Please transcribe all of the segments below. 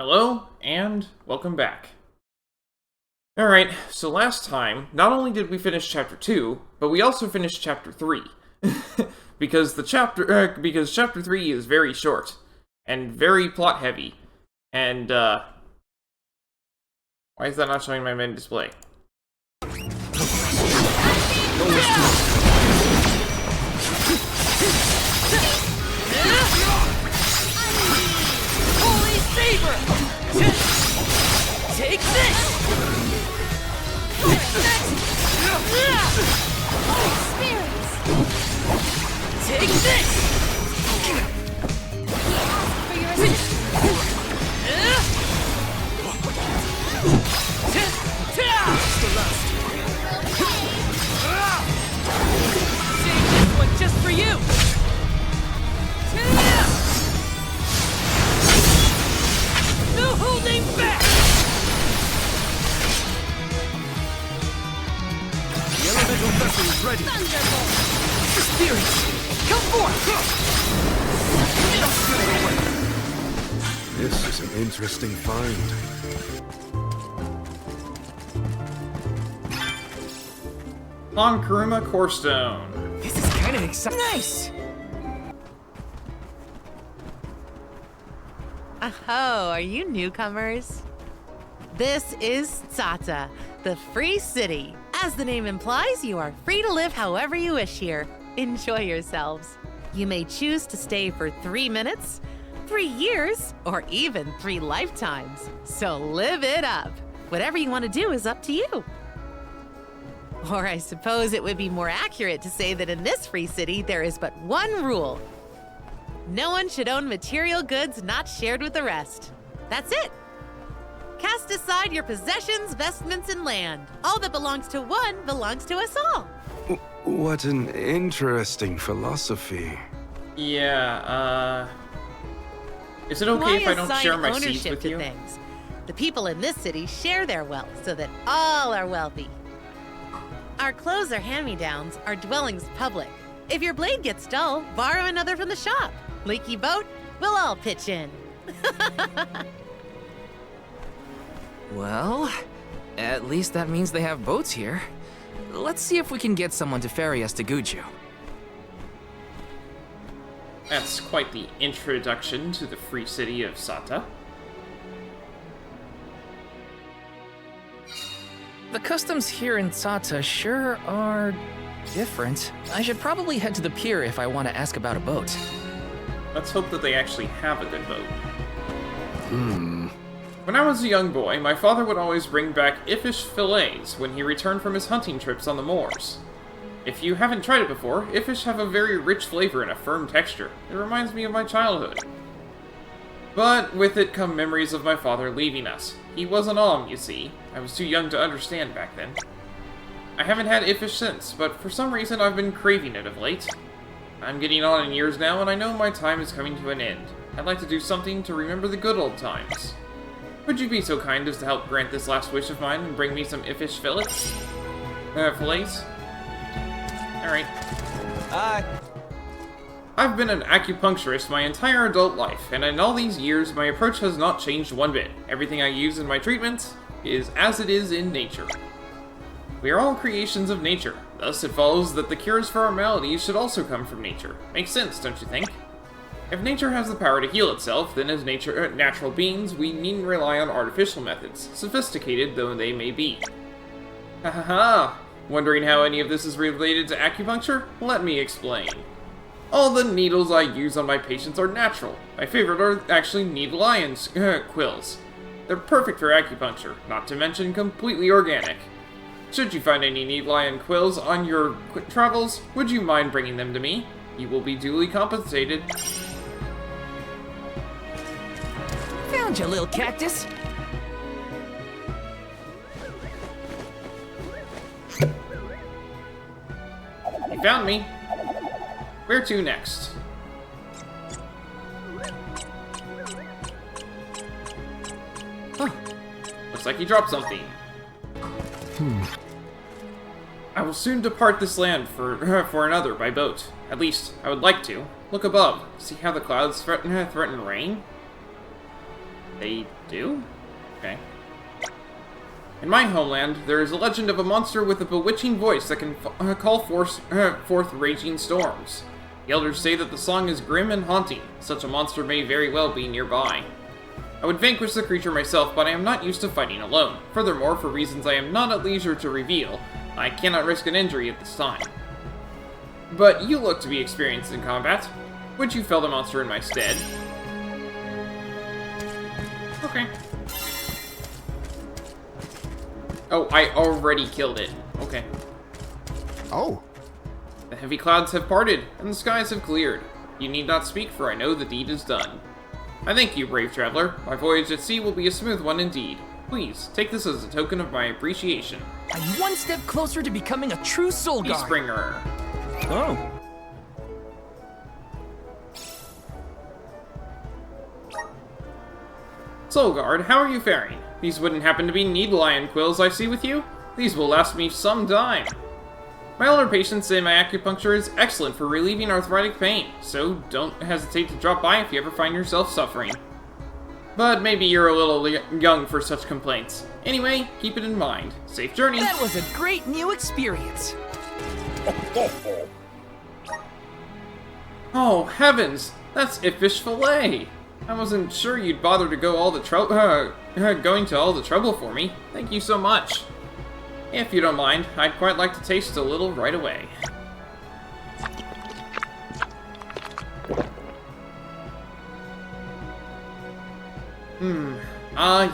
Hello, and welcome back. Alright, so last time, not only did we finish Chapter 2, but we also finished Chapter 3. because Chapter 3 is very short, and very plot-heavy. And, why is that not showing my main display? Holy Saber! Take this! Holy Spirits! Take this! For your Save this one just for you! No holding back! The elemental vessel is ready. Thunderbolt! Spirits, come forth! This is an interesting find. Karuma Core Stone. This is kind of exciting. Nice! Oh, are you newcomers? This is Tsaata, the free city. As the name implies, you are free to live however you wish here. Enjoy yourselves. You may choose to stay for 3 minutes, 3 years, or even 3 lifetimes. So live it up. Whatever you want to do is up to you. Or I suppose it would be more accurate to say that in this free city, there is but one rule. No one should own material goods not shared with the rest. That's it. Cast aside your possessions, vestments, and land. All that belongs to one belongs to us all. What an interesting philosophy. Yeah, is it okay if I don't share my seeds with you? Things? The people in this city share their wealth so that all are wealthy. Our clothes are hand-me-downs, our dwellings public. If your blade gets dull, borrow another from the shop. Leaky boat, we'll all pitch in. Well, at least that means they have boats here. Let's see if we can get someone to ferry us to Gudju. That's quite the introduction to the free city of Tsaata. The customs here in Tsaata sure are different. I should probably head to the pier if I want to ask about a boat. Let's hope that they actually have a good boat. When I was a young boy, my father would always bring back iffish fillets when he returned from his hunting trips on the moors. If you haven't tried it before, iffish have a very rich flavor and a firm texture. It reminds me of my childhood. But with it come memories of my father leaving us. He was an Om, you see. I was too young to understand back then. I haven't had iffish since, but for some reason I've been craving it of late. I'm getting on in years now, and I know my time is coming to an end. I'd like to do something to remember the good old times. Would you be so kind as to help grant this last wish of mine and bring me some iffish fillets? Fillets? Alright. Hi. I've been an acupuncturist my entire adult life, and in all these years, my approach has not changed one bit. Everything I use in my treatments is as it is in nature. We are all creations of nature, thus it follows that the cures for our maladies should also come from nature. Makes sense, don't you think? If nature has the power to heal itself, then as natural beings, we needn't rely on artificial methods, sophisticated though they may be. Ha ha ha! Wondering how any of this is related to acupuncture? Let me explain. All the needles I use on my patients are natural. My favorite are actually needle iron quills. They're perfect for acupuncture, not to mention completely organic. Should you find any needle iron quills on your travels, would you mind bringing them to me? You will be duly compensated. Found you, little cactus. You found me. Where to next? Huh. Looks like he dropped something. I will soon depart this land for another by boat. At least, I would like to. Look above. See how the clouds threaten rain? They do? Okay. In my homeland, there is a legend of a monster with a bewitching voice that can call forth raging storms. The elders say that the song is grim and haunting. Such a monster may very well be nearby. I would vanquish the creature myself, but I am not used to fighting alone. Furthermore, for reasons I am not at leisure to reveal, I cannot risk an injury at this time. But you look to be experienced in combat. Would you fell the monster in my stead? Okay. Oh, I already killed it. Okay. Oh. The heavy clouds have parted, and the skies have cleared. You need not speak, for I know the deed is done. I thank you, brave traveler. My voyage at sea will be a smooth one indeed. Please, take this as a token of my appreciation. I'm one step closer to becoming a true soul guard. Peacebringer. Oh. Soul Guard, how are you faring? These wouldn't happen to be needle iron quills I see with you? These will last me some time. My older patients say my acupuncture is excellent for relieving arthritic pain, so don't hesitate to drop by if you ever find yourself suffering. But maybe you're a little young for such complaints. Anyway, keep it in mind. Safe journey. That was a great new experience. Oh, heavens! That's Iffish fillet! I wasn't sure you'd bother to go all the going to all the trouble for me. Thank you so much. If you don't mind, I'd quite like to taste a little right away.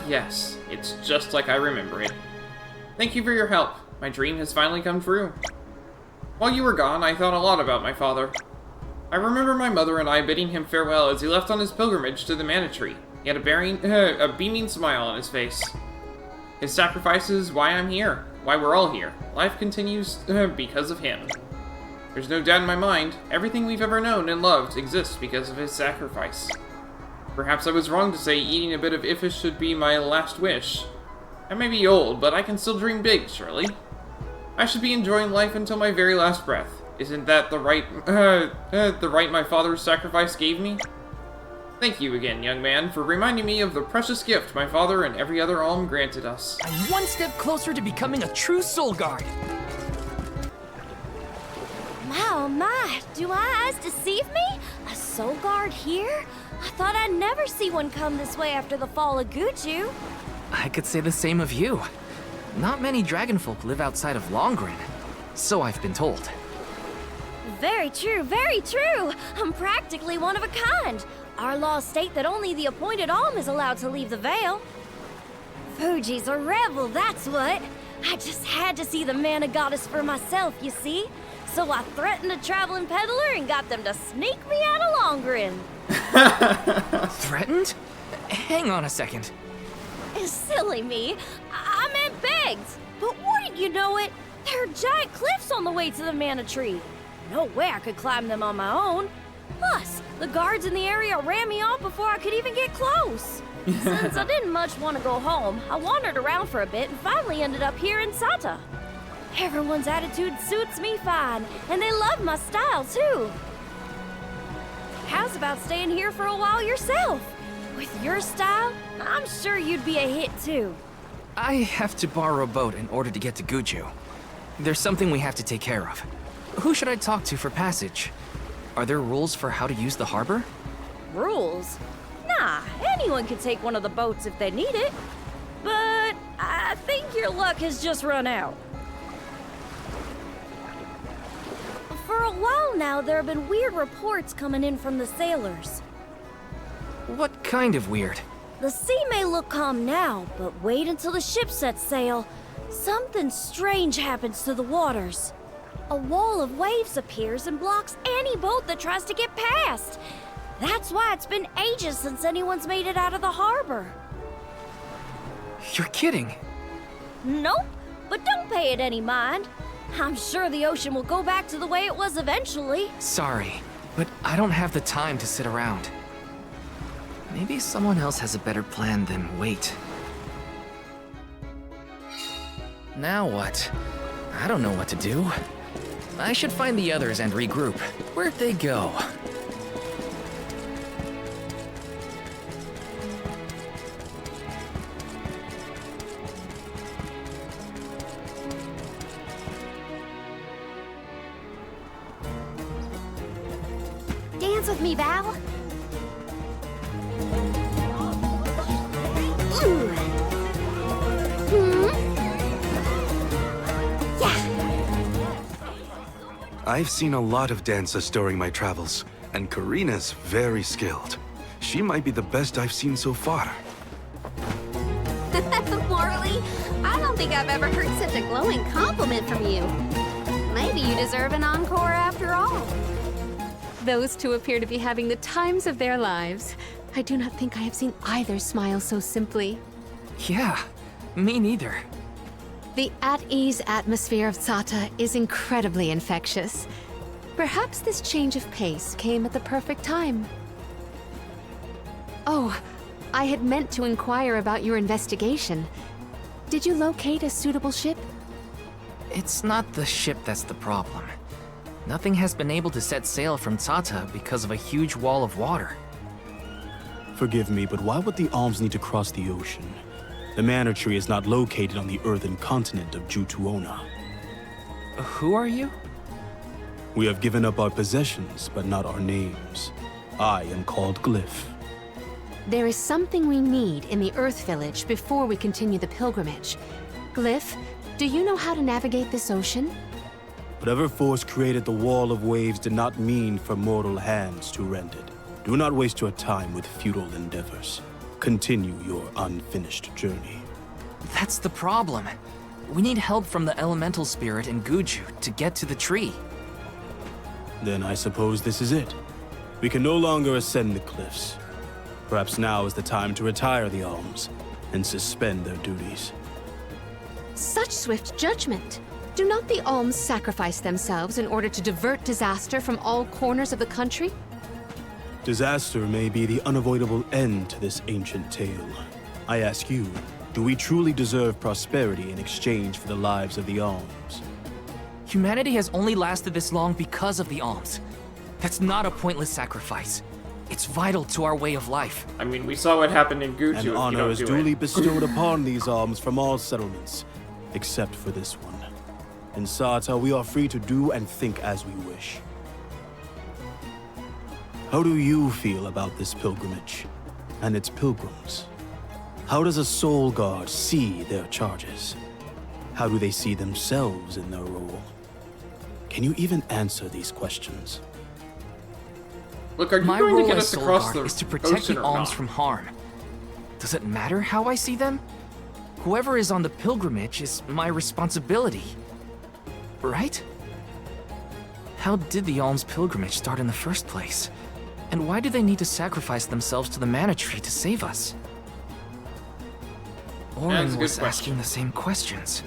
Yes. It's just like I remember it. Thank you for your help. My dream has finally come true. While you were gone, I thought a lot about my father. I remember my mother and I bidding him farewell as he left on his pilgrimage to the Mana Tree. He had a beaming smile on his face. His sacrifice is why I'm here, why we're all here. Life continues because of him. There's no doubt in my mind, everything we've ever known and loved exists because of his sacrifice. Perhaps I was wrong to say eating a bit of Iffish should be my last wish. I may be old, but I can still dream big, surely. I should be enjoying life until my very last breath. Isn't that the right my father's sacrifice gave me? Thank you again, young man, for reminding me of the precious gift my father and every other alm granted us. I'm one step closer to becoming a true soul guard. My, oh my, do my eyes deceive me? A soul guard here? I thought I'd never see one come this way after the fall of Gudju. I could say the same of you. Not many dragonfolk live outside of Longren, so I've been told. Very true, very true. I'm practically one of a kind. Our laws state that only the appointed alm is allowed to leave the Vale. Fuji's a rebel, that's what. I just had to see the mana goddess for myself, you see. So I threatened a traveling peddler and got them to sneak me out of Longren. Threatened? Hang on a second. Silly me. I meant begged. But wouldn't you know it? There are giant cliffs on the way to the Mana Tree. No way I could climb them on my own. Plus, the guards in the area ran me off before I could even get close. Since I didn't much want to go home, I wandered around for a bit and finally ended up here in Tsaata. Everyone's attitude suits me fine, and they love my style too. How's about staying here for a while yourself? With your style, I'm sure you'd be a hit too. I have to borrow a boat in order to get to Gudju. There's something we have to take care of. Who should I talk to for passage? Are there rules for how to use the harbor? Rules? Nah, anyone can take one of the boats if they need it. But I think your luck has just run out. For a while now, there have been weird reports coming in from the sailors. What kind of weird? The sea may look calm now, but wait until the ship sets sail. Something strange happens to the waters. A wall of waves appears and blocks any boat that tries to get past. That's why it's been ages since anyone's made it out of the harbor. You're kidding. Nope, but don't pay it any mind. I'm sure the ocean will go back to the way it was eventually. Sorry, but I don't have the time to sit around. Maybe someone else has a better plan than wait. Now what? I don't know what to do. I should find the others and regroup. Where'd they go? me, Val? Ooh. Yeah. I've seen a lot of dancers during my travels, and Karina's very skilled. She might be the best I've seen so far. Morley, I don't think I've ever heard such a glowing compliment from you. Maybe you deserve an encore after all. Those two appear to be having the times of their lives. I do not think I have seen either smile so simply. Yeah, me neither. The at-ease atmosphere of Tsaata is incredibly infectious. Perhaps this change of pace came at the perfect time. Oh, I had meant to inquire about your investigation. Did you locate a suitable ship? It's not the ship that's the problem. Nothing has been able to set sail from Tsaata because of a huge wall of water. Forgive me, but why would the alms need to cross the ocean? The manor tree is not located on the earthen continent of Jutuona. Who are you? We have given up our possessions, but not our names. I am called Glyph. There is something we need in the Earth Village before we continue the pilgrimage. Glyph, do you know how to navigate this ocean? Whatever force created the wall of waves did not mean for mortal hands to rend it. Do not waste your time with futile endeavors. Continue your unfinished journey. That's the problem. We need help from the elemental spirit and Gudju to get to the tree. Then I suppose this is it. We can no longer ascend the cliffs. Perhaps now is the time to retire the alms and suspend their duties. Such swift judgment! Do not the alms sacrifice themselves in order to divert disaster from all corners of the country? Disaster may be the unavoidable end to this ancient tale. I ask you, do we truly deserve prosperity in exchange for the lives of the alms? Humanity has only lasted this long because of the alms. That's not a pointless sacrifice. It's vital to our way of life. I mean, we saw what happened in Gudju. An honor is duly bestowed upon these alms from all settlements, except for this one. In Tsaata, we are free to do and think as we wish. How do you feel about this pilgrimage and its pilgrims? How does a soul guard see their charges? How do they see themselves in their role? Can you even answer these questions? Look, are you My going to role get as us soul across guard the is to protect ocean the or alms not? from harm. Does it matter how I see them? Whoever is on the pilgrimage is my responsibility. Right? How did the alms pilgrimage start in the first place? And why do they need to sacrifice themselves to the mana tree to save us? That's a Oren good was question. asking the same questions.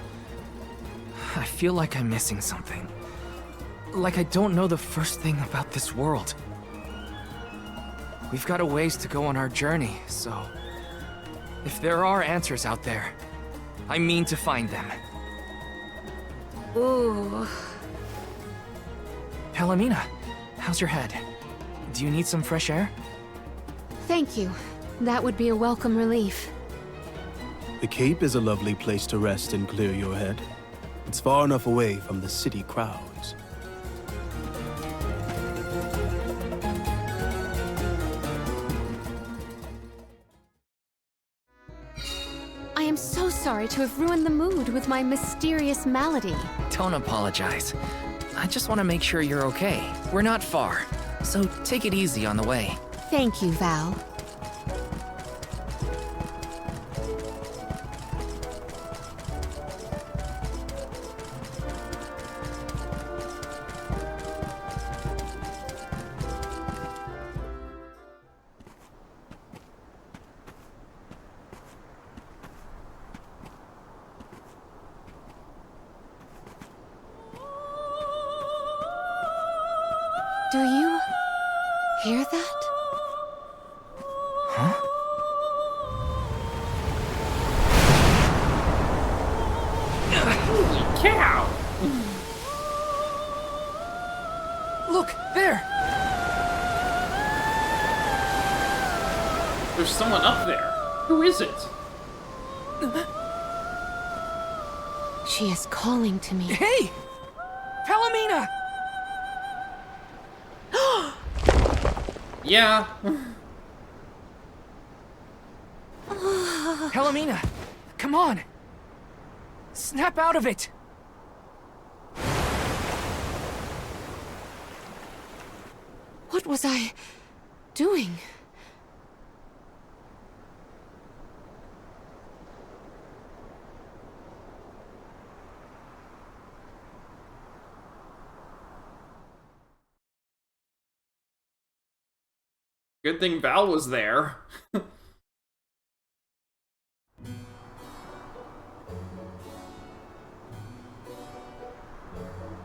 I feel like I'm missing something. Like I don't know the first thing about this world. We've got a ways to go on our journey, so... if there are answers out there, I mean to find them. Ooh. Palomina, how's your head? Do you need some fresh air? Thank you. That would be a welcome relief. The Cape is a lovely place to rest and clear your head. It's far enough away from the city crowds. I am so sorry to have ruined the mood with my mysterious malady. Don't apologize. I just want to make sure you're okay. We're not far, so take it easy on the way. Thank you, Val. Do you hear that? Huh? Holy cow! Look, there! There's someone up there. Who is it? She is calling to me. Hey! Palomina! Yeah. Palomina, come on! Snap out of it! What was I doing? Good thing Val was there.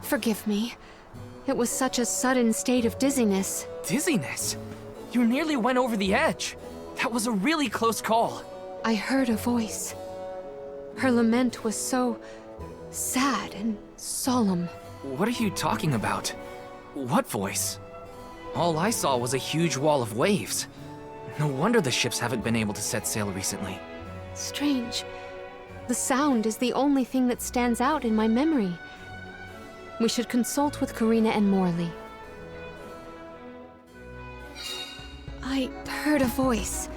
Forgive me. It was such a sudden state of dizziness. Dizziness? You nearly went over the edge. That was a really close call. I heard a voice. Her lament was so sad and solemn. What are you talking about? What voice? All I saw was a huge wall of waves. No wonder the ships haven't been able to set sail recently. Strange. The sound is the only thing that stands out in my memory. We should consult with Karina and Morley. I heard a voice,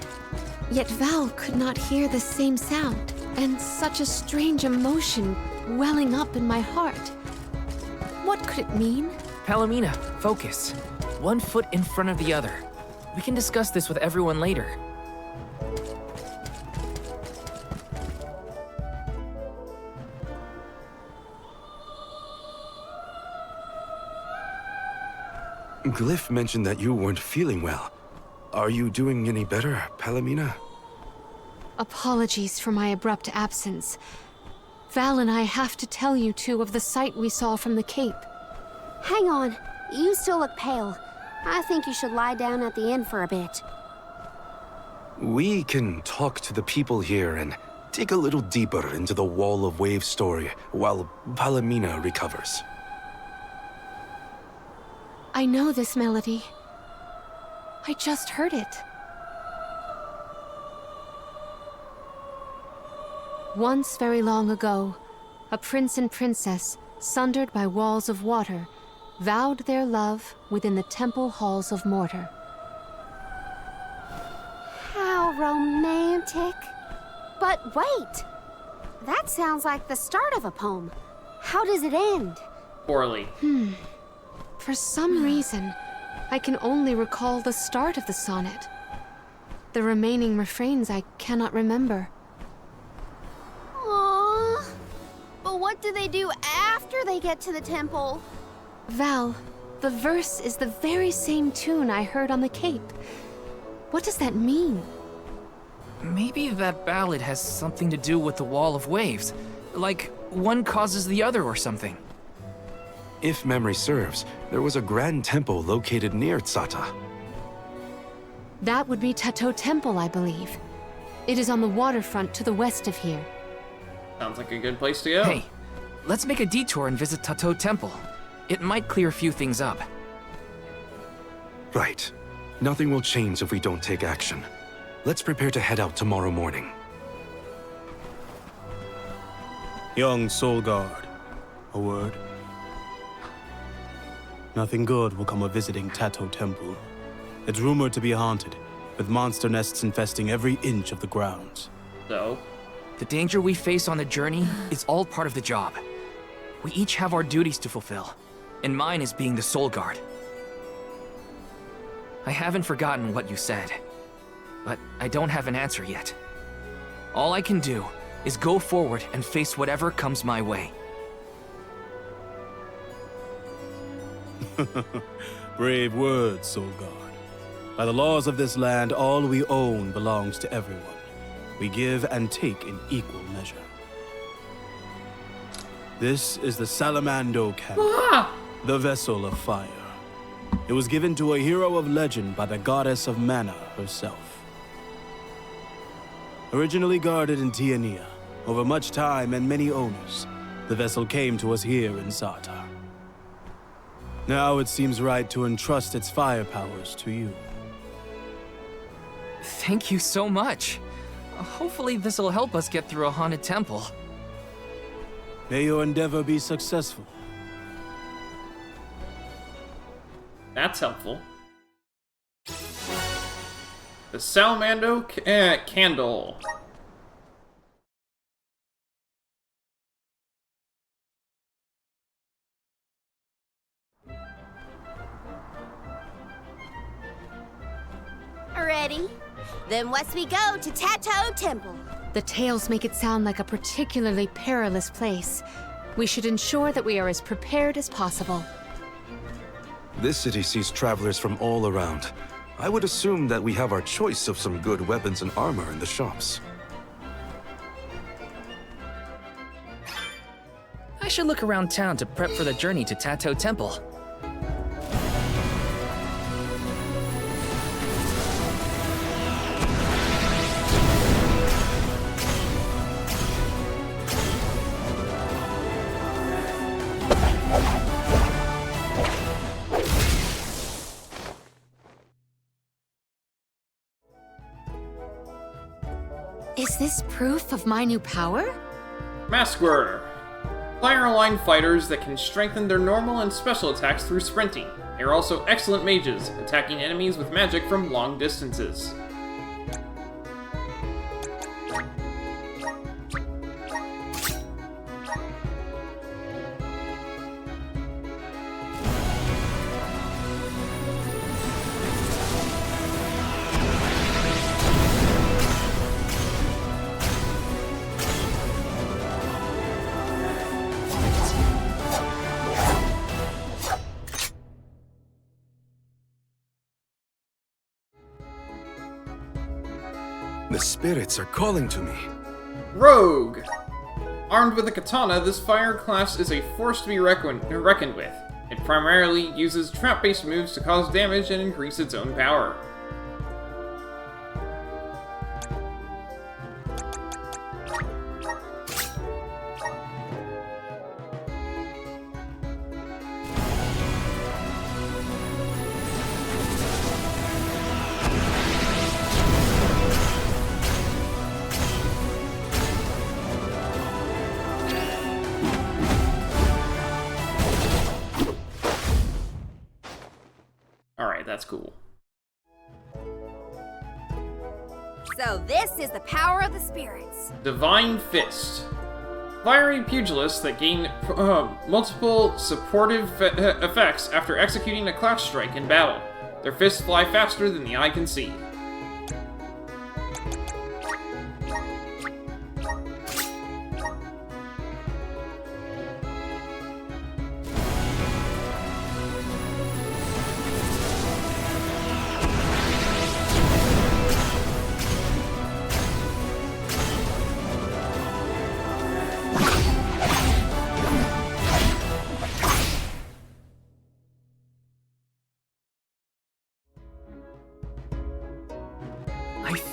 yet Val could not hear the same sound, and such a strange emotion welling up in my heart. What could it mean? Palomina, focus. One foot in front of the other. We can discuss this with everyone later. Glyph mentioned that you weren't feeling well. Are you doing any better, Palomina? Apologies for my abrupt absence. Val and I have to tell you two of the sight we saw from the Cape. Hang on. You still look pale. I think you should lie down at the inn for a bit. We can talk to the people here and dig a little deeper into the Wall of Waves story while Palomina recovers. I know this melody. I just heard it. Once very long ago, a prince and princess, sundered by walls of water, vowed their love within the temple halls of mortar. How romantic. But wait! That sounds like the start of a poem. How does it end? Poorly. For some reason, I can only recall the start of the sonnet. The remaining refrains I cannot remember. Aww. But what do they do after they get to the temple? Val, the verse is the very same tune I heard on the Cape. What does that mean? Maybe that ballad has something to do with the Wall of Waves. Like, one causes the other or something. If memory serves, there was a grand temple located near Tsaata. That would be Tatoh Temple, I believe. It is on the waterfront to the west of here. Sounds like a good place to go. Hey, let's make a detour and visit Tatoh Temple. It might clear a few things up. Right. Nothing will change if we don't take action. Let's prepare to head out tomorrow morning. Young Soul Guard, a word? Nothing good will come of visiting Tatoh Temple. It's rumored to be haunted, with monster nests infesting every inch of the grounds. So? The danger we face on the journey is all part of the job. We each have our duties to fulfill, and mine is being the Soul Guard. I haven't forgotten what you said, but I don't have an answer yet. All I can do is go forward and face whatever comes my way. Brave words, Soul Guard. By the laws of this land, all we own belongs to everyone. We give and take in equal measure. This is the Salamando Camp, the vessel of fire. It was given to a hero of legend by the goddess of mana herself. Originally guarded in Tiania, over much time and many owners, the vessel came to us here in Tsaata. Now it seems right to entrust its fire powers to you. Thank you so much. Hopefully this'll help us get through a haunted temple. May your endeavor be successful. That's helpful. the Salmando Candle. Ready? Then west we go to Tatoh Temple. The tales make it sound like a particularly perilous place. We should ensure that we are as prepared as possible. This city sees travelers from all around. I would assume that we have our choice of some good weapons and armor in the shops. I should look around town to prep for the journey to Tatoh Temple. Is this proof of my new power? Masquer. Fire-line fighters that can strengthen their normal and special attacks through sprinting. They are also excellent mages, attacking enemies with magic from long distances. The spirits are calling to me. Rogue! Armed with a katana, this fire class is a force to be reckoned with. It primarily uses trap-based moves to cause damage and increase its own power. Alright, that's cool. So this is the power of the spirits. Divine Fist. Fiery pugilists that gain multiple supportive effects after executing a clash strike in battle. Their fists fly faster than the eye can see.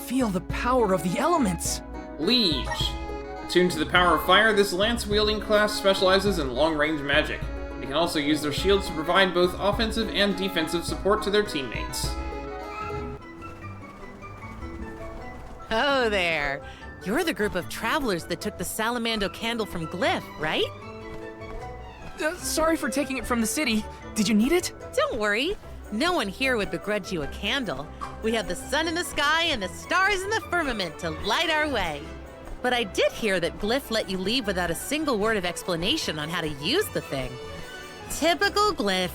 Feel the power of the elements! Liege. Attuned to the power of fire, this lance-wielding class specializes in long-range magic. They can also use their shields to provide both offensive and defensive support to their teammates. Oh there! You're the group of travelers that took the Salamando candle from Glyph, right? Sorry for taking it from the city. Did you need it? Don't worry. No one here would begrudge you a candle. We have the sun in the sky and the stars in the firmament to light our way. But I did hear that Glyph let you leave without a single word of explanation on how to use the thing. Typical Glyph.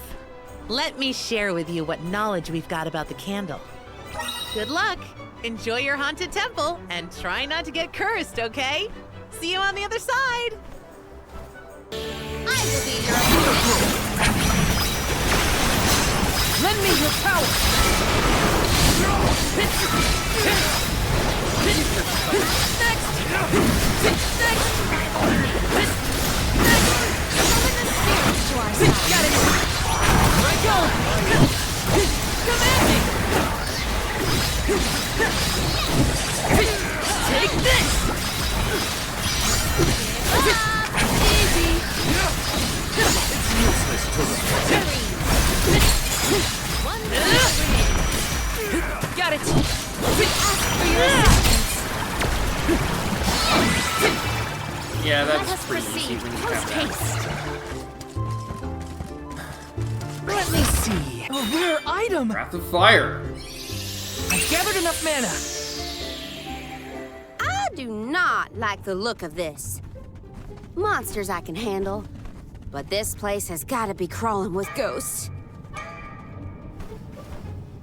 Let me share with you what knowledge we've got about the candle. Good luck. Enjoy your haunted temple and try not to get cursed, okay? See you on the other side. I will be your Lend me your power! Got it! Here I go! Come at me! Take this! Easy! It's useless to got it! Ask for your assistance! Yeah, Let that's us pretty proceed easy when you have that. post-haste. Let me see. A rare item! Wrath of Fire. I gathered enough mana! I do not like the look of this. Monsters I can handle, but this place has got to be crawling with ghosts.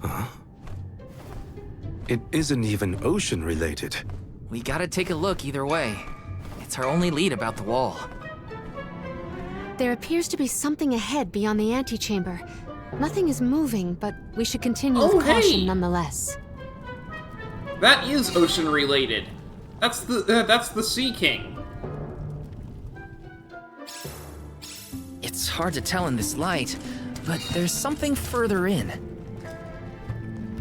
Huh? It isn't even ocean-related. We gotta take a look either way. It's our only lead about the wall. There appears to be something ahead beyond the antechamber. Nothing is moving, but we should continue with caution nonetheless. That is ocean-related. That's the Sea King. It's hard to tell in this light, but there's something further in.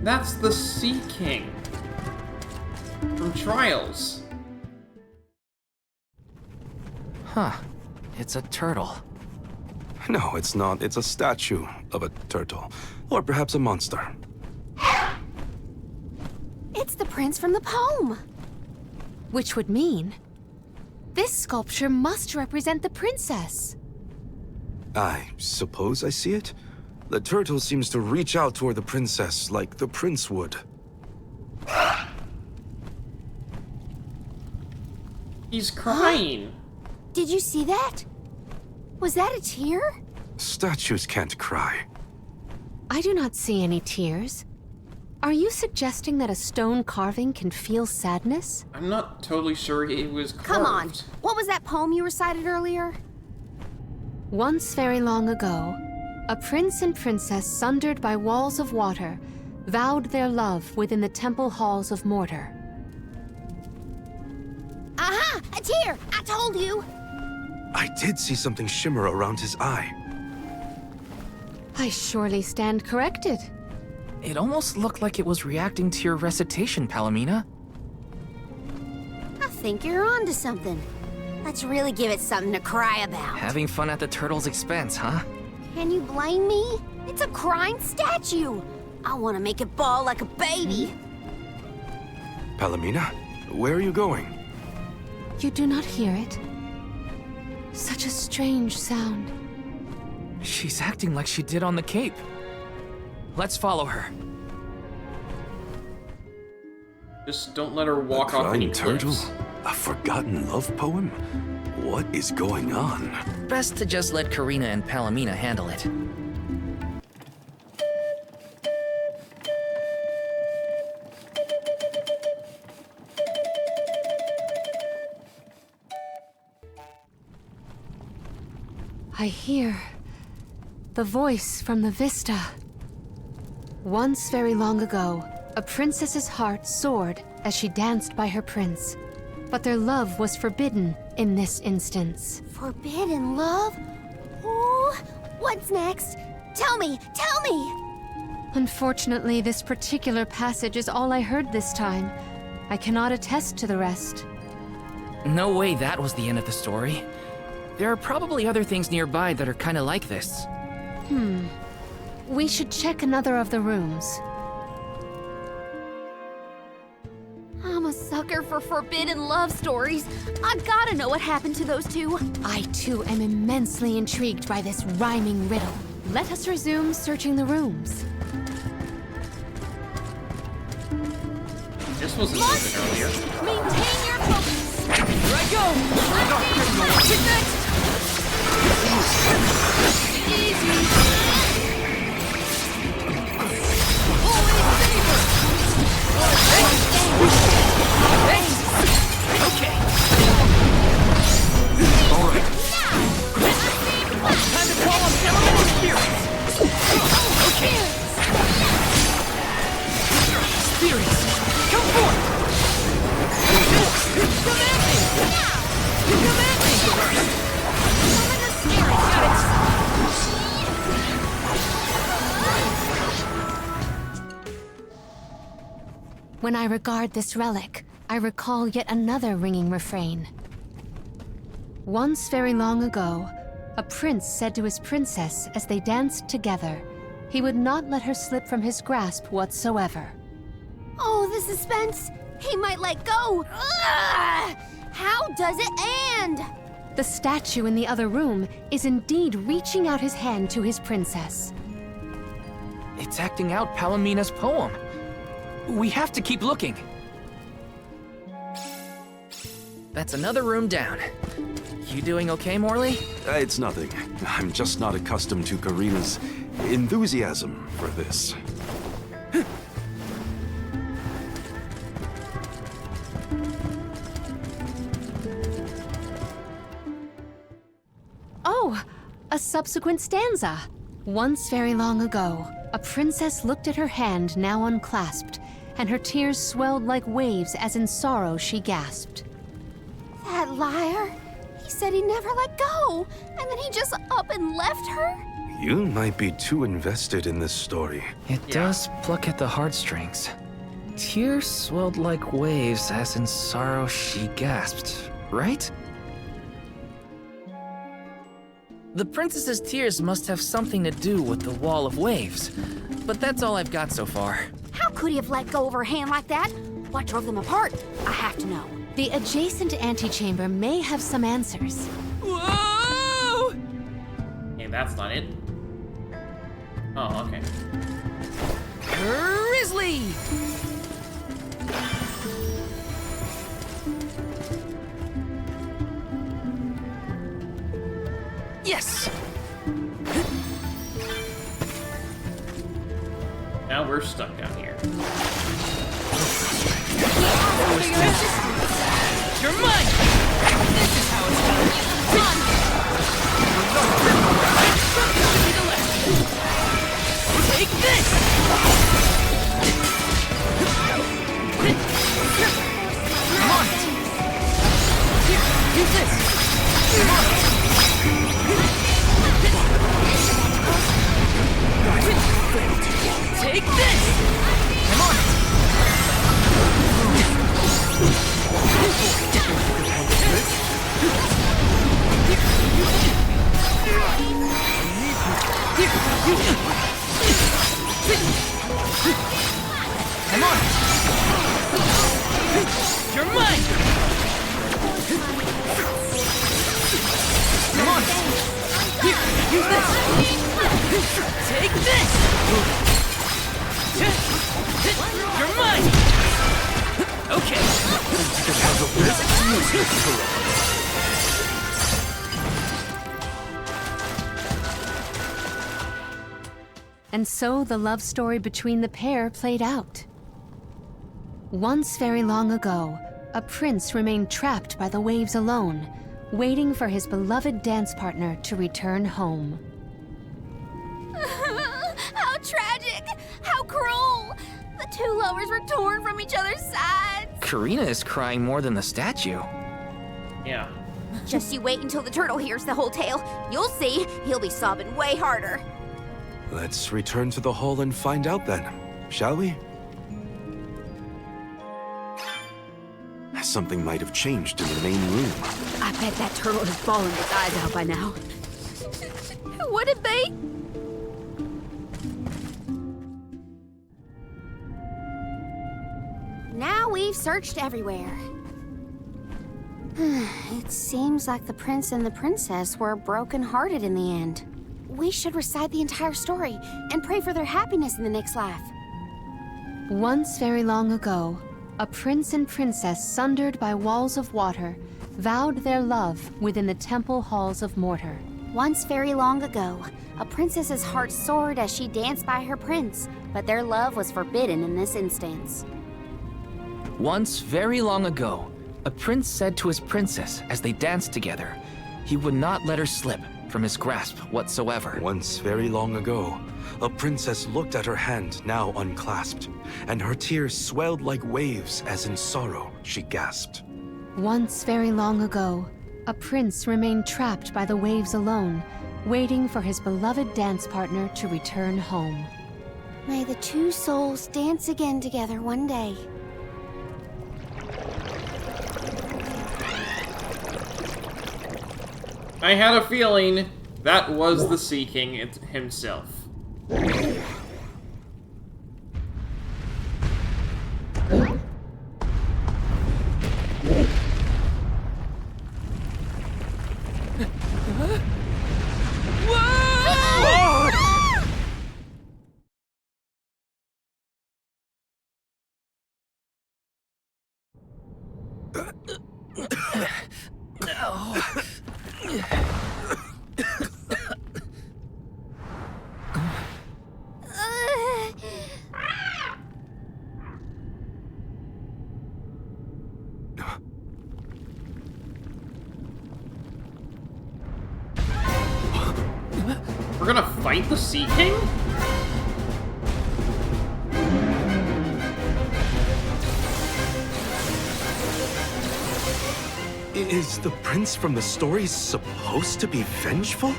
That's the Sea King. From Trials. Huh. It's a turtle. No, it's not. It's a statue of a turtle. Or perhaps a monster. It's the prince from the poem. Which would mean this sculpture must represent the princess. I suppose I see it. The turtle seems to reach out toward the princess like the prince would. He's crying. Did you see that? Was that a tear? Statues can't cry. I do not see any tears. Are you suggesting that a stone carving can feel sadness? I'm not totally sure it was carved. Come on. What was that poem you recited earlier? Once very long ago, a prince and princess sundered by walls of water vowed their love within the temple halls of mortar. Aha! A tear! I told you! I did see something shimmer around his eye. I surely stand corrected. It almost looked like it was reacting to your recitation, Palomina. I think you're onto something. Let's really give it something to cry about. Having fun at the turtle's expense, huh? Can you blame me? It's a crying statue. I want to make it bawl like a baby. Palomina, where are you going? You do not hear it? Such a strange sound. She's acting like she did on the Cape. Let's follow her. Just don't let her walk off any turtle? cliffs. A forgotten love poem? What is going on? Best to just let Karina and Palomina handle it. I hear the voice from the vista. Once very long ago, a princess's heart soared as she danced by her prince. But their love was forbidden in this instance. Forbidden love? Ooh, what's next? Tell me, tell me! Unfortunately, this particular passage is all I heard this time. I cannot attest to the rest. No way that was the end of the story. There are probably other things nearby that are kinda like this. We should check another of the rooms. I'm a sucker for forbidden love stories. I gotta know what happened to those two. I too am immensely intrigued by this rhyming riddle. Let us resume searching the rooms. This wasn't open earlier. Maintain your focus. Here I go! Get next! Easy. Okay. All right. Time to call on elemental spirits. Okay. Spirits, come forth. Come at me. Come at me. Summon the spirits. Got it. When I regard this relic, I recall yet another ringing refrain. Once very long ago, a prince said to his princess as they danced together, he would not let her slip from his grasp whatsoever. Oh, the suspense! He might let go! Ugh! How does it end? The statue in the other room is indeed reaching out his hand to his princess. It's acting out Palomina's poem. We have to keep looking. That's another room down. You doing okay, Morley? It's nothing. I'm just not accustomed to Karina's enthusiasm for this. Oh, a subsequent stanza. Once very long ago, a princess looked at her hand now unclasped, and her tears swelled like waves as in sorrow she gasped. That liar. He said he never let go, and then he just up and left her? You might be too invested in this story. It does pluck at the heartstrings. Tears swelled like waves as in sorrow she gasped, right? The princess's tears must have something to do with the wall of waves, but that's all I've got so far. How could he have let go of her hand like that? What drove them apart? I have to know. The adjacent antechamber may have some answers. Whoa! Hey, that's not it. Oh, okay. Grizzly! Yes! Now we're stuck down here. You're mine! This is how it's done. Run! Take this! Come on! Here, use this! Come on! Take this! Come on! Come on! You're mine! Come on! Here, use this! Take this! You're mine! Okay. And so the love story between the pair played out. Once very long ago, a prince remained trapped by the waves alone, waiting for his beloved dance partner to return home. How tragic! How cruel! The two lovers were torn from each other's sides. Karina is crying more than the statue. Yeah. Just you wait until the turtle hears the whole tale. You'll see, he'll be sobbing way harder. Let's return to the hall and find out then, shall we? Something might have changed in the main room. I bet that turtle has fallen its eyes out by now. What did they? Now we've searched everywhere. It seems like the prince and the princess were broken-hearted in the end. We should recite the entire story and pray for their happiness in the next life. Once very long ago, a prince and princess sundered by walls of water vowed their love within the temple halls of mortar. Once very long ago, a princess's heart soared as she danced by her prince, but their love was forbidden in this instance. Once very long ago, a prince said to his princess as they danced together, he would not let her slip from his grasp whatsoever. Once very long ago, a princess looked at her hand now unclasped, and her tears swelled like waves as in sorrow she gasped. Once very long ago, a prince remained trapped by the waves alone, waiting for his beloved dance partner to return home. May the two souls dance again together one day. I had a feeling that was the Sea King himself. We're gonna fight the Sea King? Is the prince from the story supposed to be vengeful?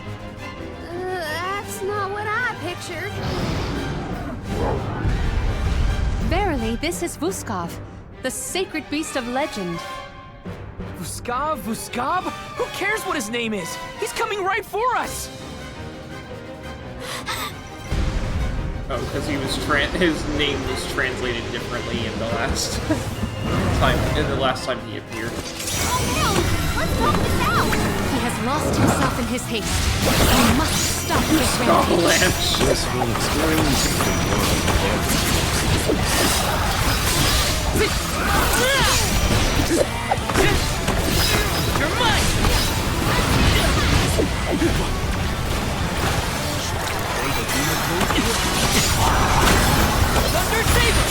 That's not what I pictured. Verily, this is Vuskov, the sacred beast of legend. Vuskov? Who cares what his name is? He's coming right for us! Oh, because he was his name was translated differently in the last time he appeared. Oh no! Let's talk this out! He has lost himself in his haste. We must stop this rampage. Avalanche. This whole experience has been You're mine! Thunder Saber!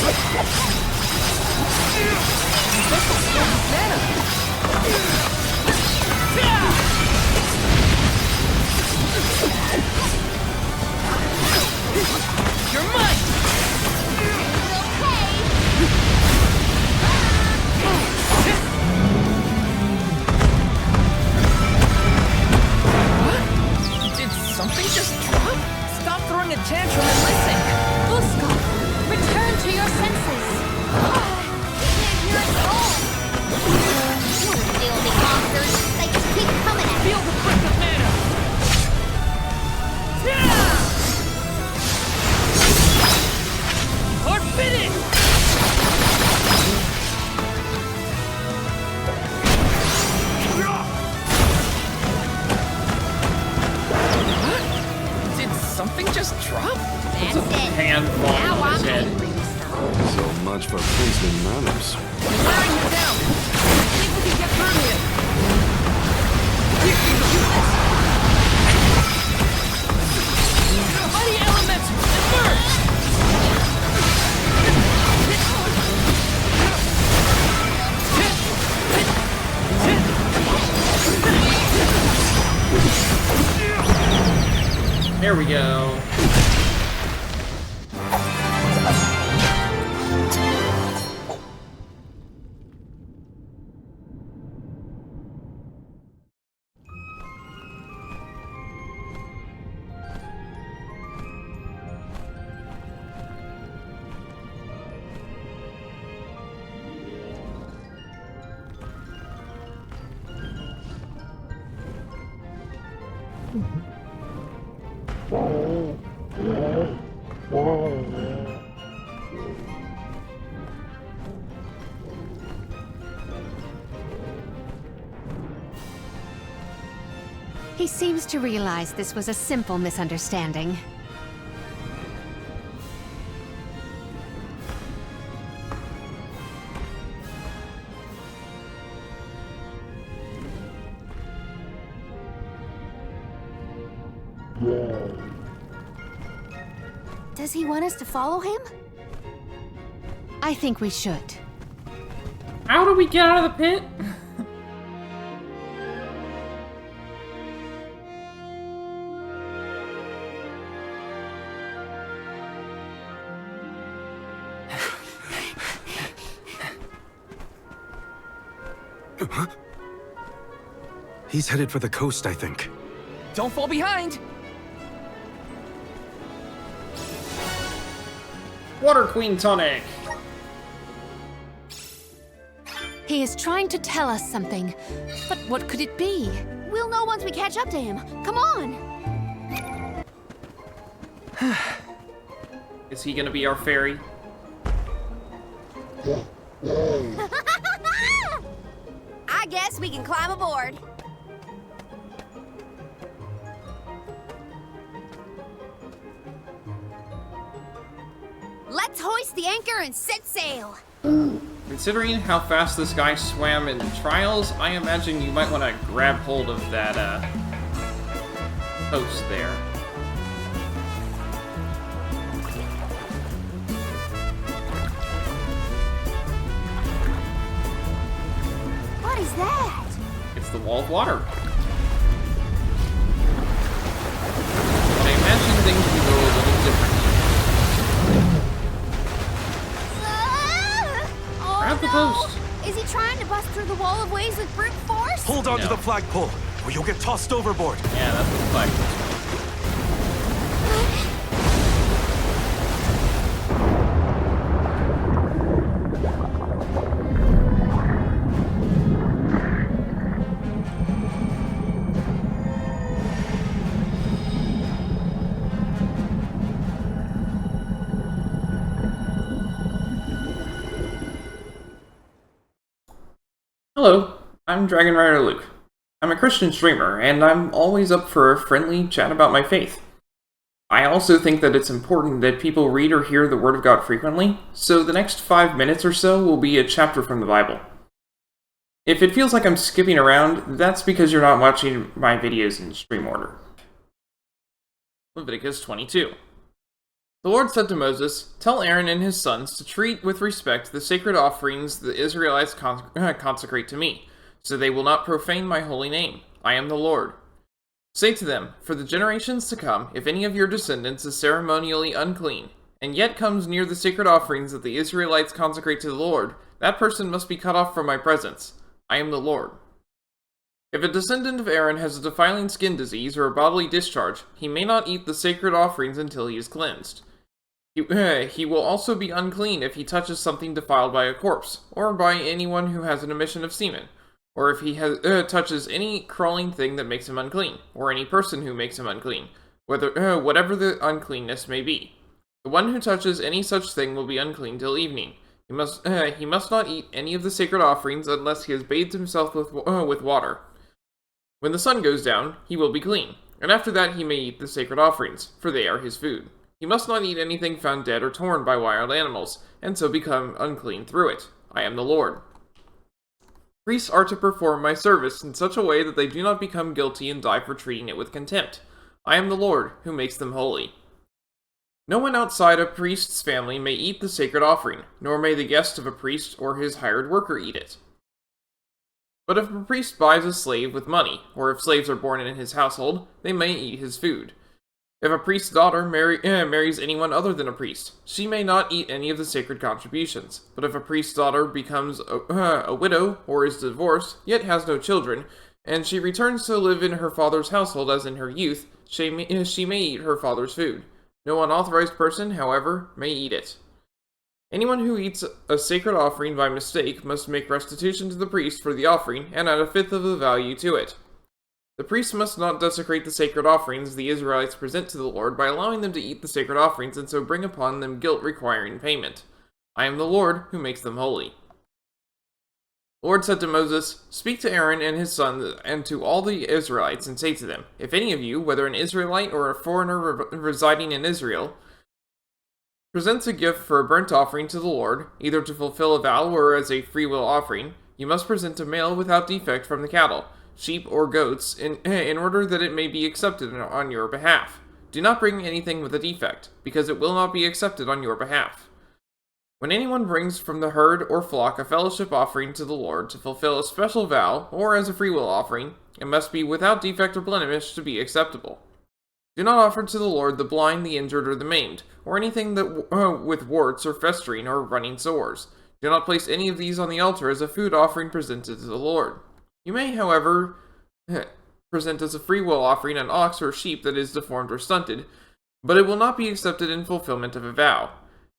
You're mine! Did something just drop? Stop throwing a tantrum and listen! Vuskov, return to your senses. You're at home! Filthy monsters! They just keep coming at me! Feel the prick of mana! Forbidden! Did something just drop? That's it! Hand fall Now on his I'm head. angry this time. so much for princely manners. Wearing you down! See if we can get through here! Mighty elements, emerge! There we go. He seems to realize this was a simple misunderstanding. Does he want us to follow him? I think we should. How do we get out of the pit? He's headed for the coast, I think. Don't fall behind! Water Queen tonic. He is trying to tell us something, but what could it be? We'll know once we catch up to him. Come on! Is he gonna be our fairy? I guess we can climb aboard. Let's hoist the anchor and set sail. We Considering how fast this guy swam in trials, I imagine you might want to grab hold of that, post there. What is that? It's the wall of water. But I imagine things will go a little differently. Grab the post. Is he trying to bust through the wall of waves with brute force? Hold on to No. the flagpole, or you'll get tossed overboard. Yeah, that's what it's like. Hello, I'm Dragon Rider Luke. I'm a Christian streamer, and I'm always up for a friendly chat about my faith. I also think that it's important that people read or hear the Word of God frequently, so the next 5 minutes or so will be a chapter from the Bible. If it feels like I'm skipping around, that's because you're not watching my videos in stream order. Leviticus 22. The Lord said to Moses, "Tell Aaron and his sons to treat with respect the sacred offerings the Israelites consecrate to me, so they will not profane my holy name. I am the Lord. Say to them, for the generations to come, if any of your descendants is ceremonially unclean, and yet comes near the sacred offerings that the Israelites consecrate to the Lord, that person must be cut off from my presence. I am the Lord. If a descendant of Aaron has a defiling skin disease or a bodily discharge, he may not eat the sacred offerings until he is cleansed. He will also be unclean if he touches something defiled by a corpse, or by anyone who has an emission of semen, or if he touches any crawling thing that makes him unclean, or any person who makes him unclean, whatever the uncleanness may be. The one who touches any such thing will be unclean till evening. He must not eat any of the sacred offerings unless he has bathed himself with water. When the sun goes down, he will be clean, and after that he may eat the sacred offerings, for they are his food. He must not eat anything found dead or torn by wild animals, and so become unclean through it. I am the Lord. Priests are to perform my service in such a way that they do not become guilty and die for treating it with contempt. I am the Lord, who makes them holy. No one outside a priest's family may eat the sacred offering, nor may the guest of a priest or his hired worker eat it. But if a priest buys a slave with money, or if slaves are born in his household, they may eat his food. If a priest's daughter marries anyone other than a priest, she may not eat any of the sacred contributions. But if a priest's daughter becomes a widow, or is divorced, yet has no children, and she returns to live in her father's household as in her youth, she may eat her father's food. No unauthorized person, however, may eat it. Anyone who eats a sacred offering by mistake must make restitution to the priest for the offering, and add a fifth of the value to it. The priest must not desecrate the sacred offerings the Israelites present to the Lord by allowing them to eat the sacred offerings and so bring upon them guilt requiring payment. I am the Lord who makes them holy. The Lord said to Moses, "Speak to Aaron and his sons and to all the Israelites and say to them, if any of you, whether an Israelite or a foreigner residing in Israel, presents a gift for a burnt offering to the Lord, either to fulfill a vow or as a freewill offering, you must present a male without defect from the cattle, sheep or goats, in order that it may be accepted on your behalf. Do not bring anything with a defect, because it will not be accepted on your behalf. When anyone brings from the herd or flock a fellowship offering to the Lord to fulfill a special vow, or as a freewill offering, it must be without defect or blemish to be acceptable. Do not offer to the Lord the blind, the injured, or the maimed, or anything that with warts or festering or running sores. Do not place any of these on the altar as a food offering presented to the Lord. You may, however, present as a freewill offering an ox or sheep that is deformed or stunted, but it will not be accepted in fulfillment of a vow.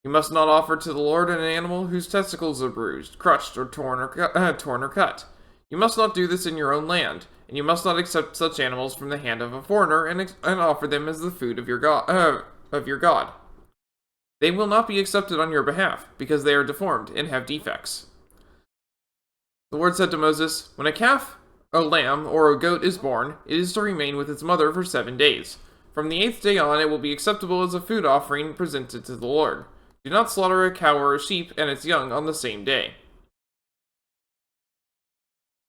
You must not offer to the Lord an animal whose testicles are bruised, crushed, or torn or cut. You must not do this in your own land, and you must not accept such animals from the hand of a foreigner and offer them as the food of your God. They will not be accepted on your behalf, because they are deformed and have defects." The Lord said to Moses, "When a calf, a lamb, or a goat is born, it is to remain with its mother for 7 days. From the 8th day on, it will be acceptable as a food offering presented to the Lord. Do not slaughter a cow or a sheep and its young on the same day.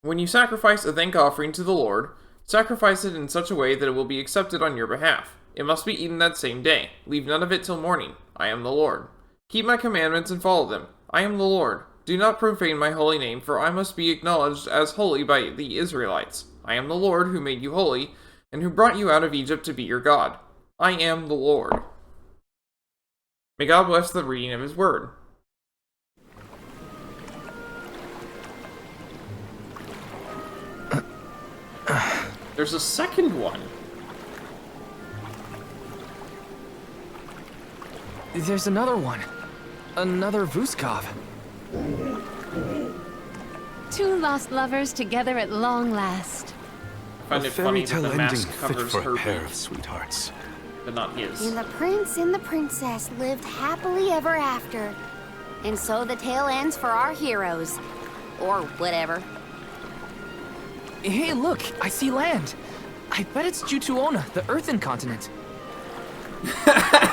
When you sacrifice a thank offering to the Lord, sacrifice it in such a way that it will be accepted on your behalf. It must be eaten that same day. Leave none of it till morning. I am the Lord. Keep my commandments and follow them. I am the Lord. Do not profane my holy name, for I must be acknowledged as holy by the Israelites. I am the Lord who made you holy, and who brought you out of Egypt to be your God. I am the Lord. May God bless the reading of his word. There's a second one. There's another one. Another Vuskov. Two lost lovers together at long last. I find it funny that the mask fit covers for her a pair beak, of sweethearts. but not his. And the prince and the princess lived happily ever after. And so the tale ends for our heroes. Or whatever. Hey, look! I see land! I bet it's Jutuona, the earthen continent.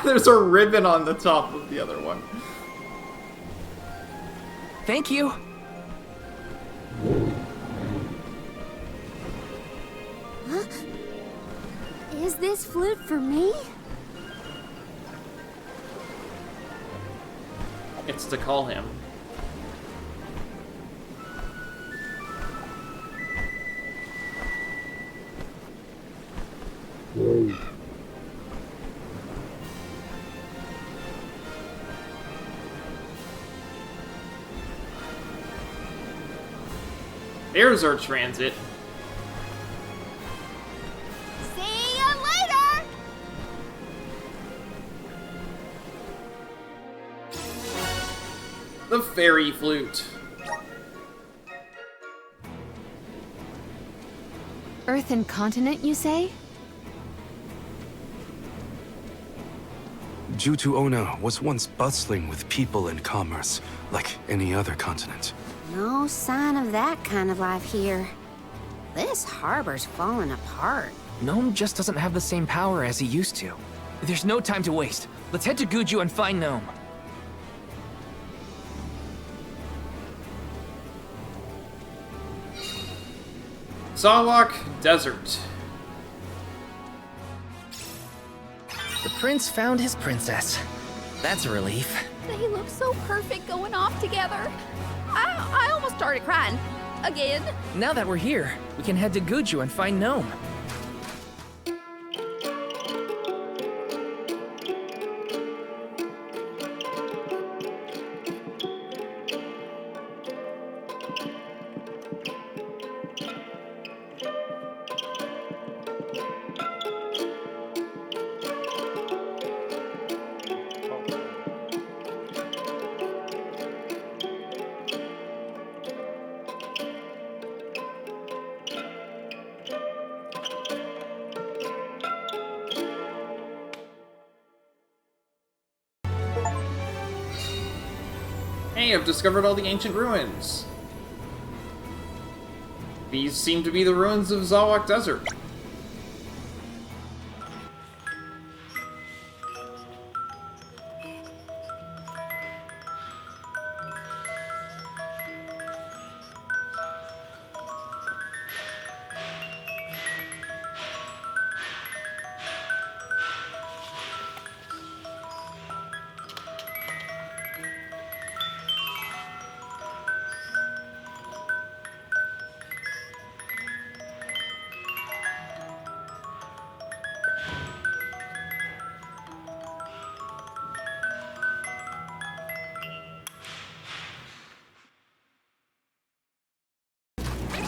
There's a ribbon on the top of the other one. Thank you! Huh? Is this flute for me? It's to call him. There's our transit. See ya later! The fairy flute. Earthen continent, you say? Jutuona was once bustling with people and commerce, like any other continent. No sign of that kind of life here. This harbor's falling apart. Gnome just doesn't have the same power as he used to. There's no time to waste. Let's head to Gudju and find Gnome. Zawak Desert. The prince found his princess. That's a relief. They look so perfect going off together. I almost started crying. Again. Now that we're here, we can head to Gudju and find Gnome. Hey, I've discovered all the ancient ruins. These seem to be the ruins of Zawak Desert.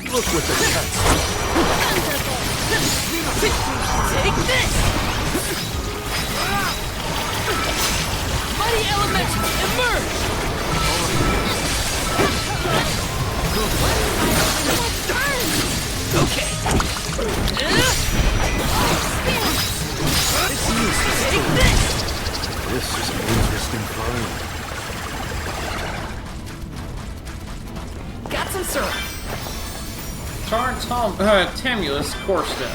Look with the tents. Take this! Mighty element, emerge! Okay. Take this! This is an interesting climb. Got some syrup. Tamulus Corsta.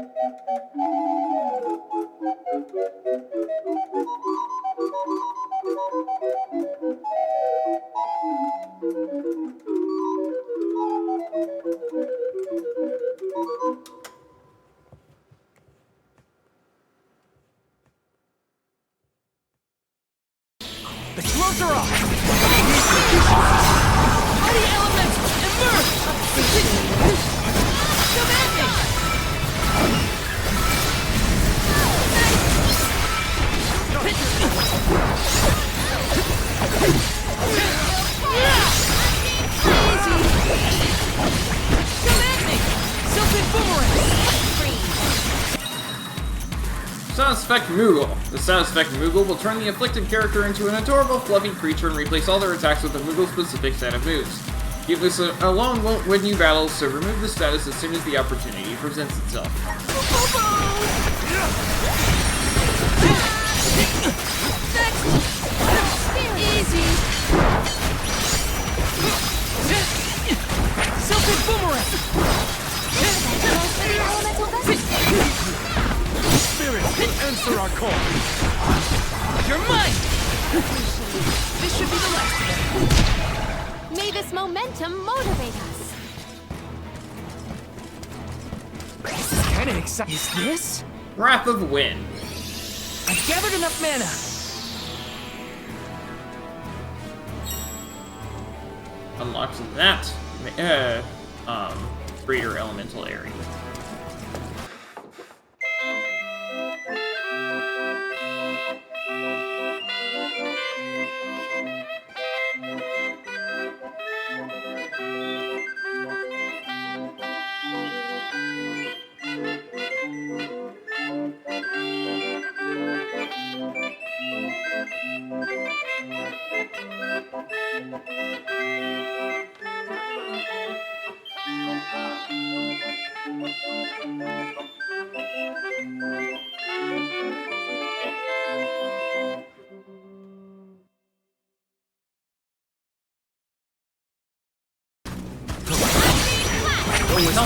The gloves are off! Mighty elements, immerse! Come at me! Come at me! Silken boomerang! Satisfact Moogle. The Satisfact Moogle will turn the afflicted character into an adorable, fluffy creature and replace all their attacks with a Moogle-specific set of moves. Cuteness alone won't win you battles, so remove the status as soon as the opportunity presents itself. Easy. Silken boomerang! Spirit, answer our call! You're mine! This should be the last of it. May this momentum motivate us. This is kinda exciting. Is this? Wrath of Wind. I've gathered enough mana! Unlocks that, Breeder Elemental area.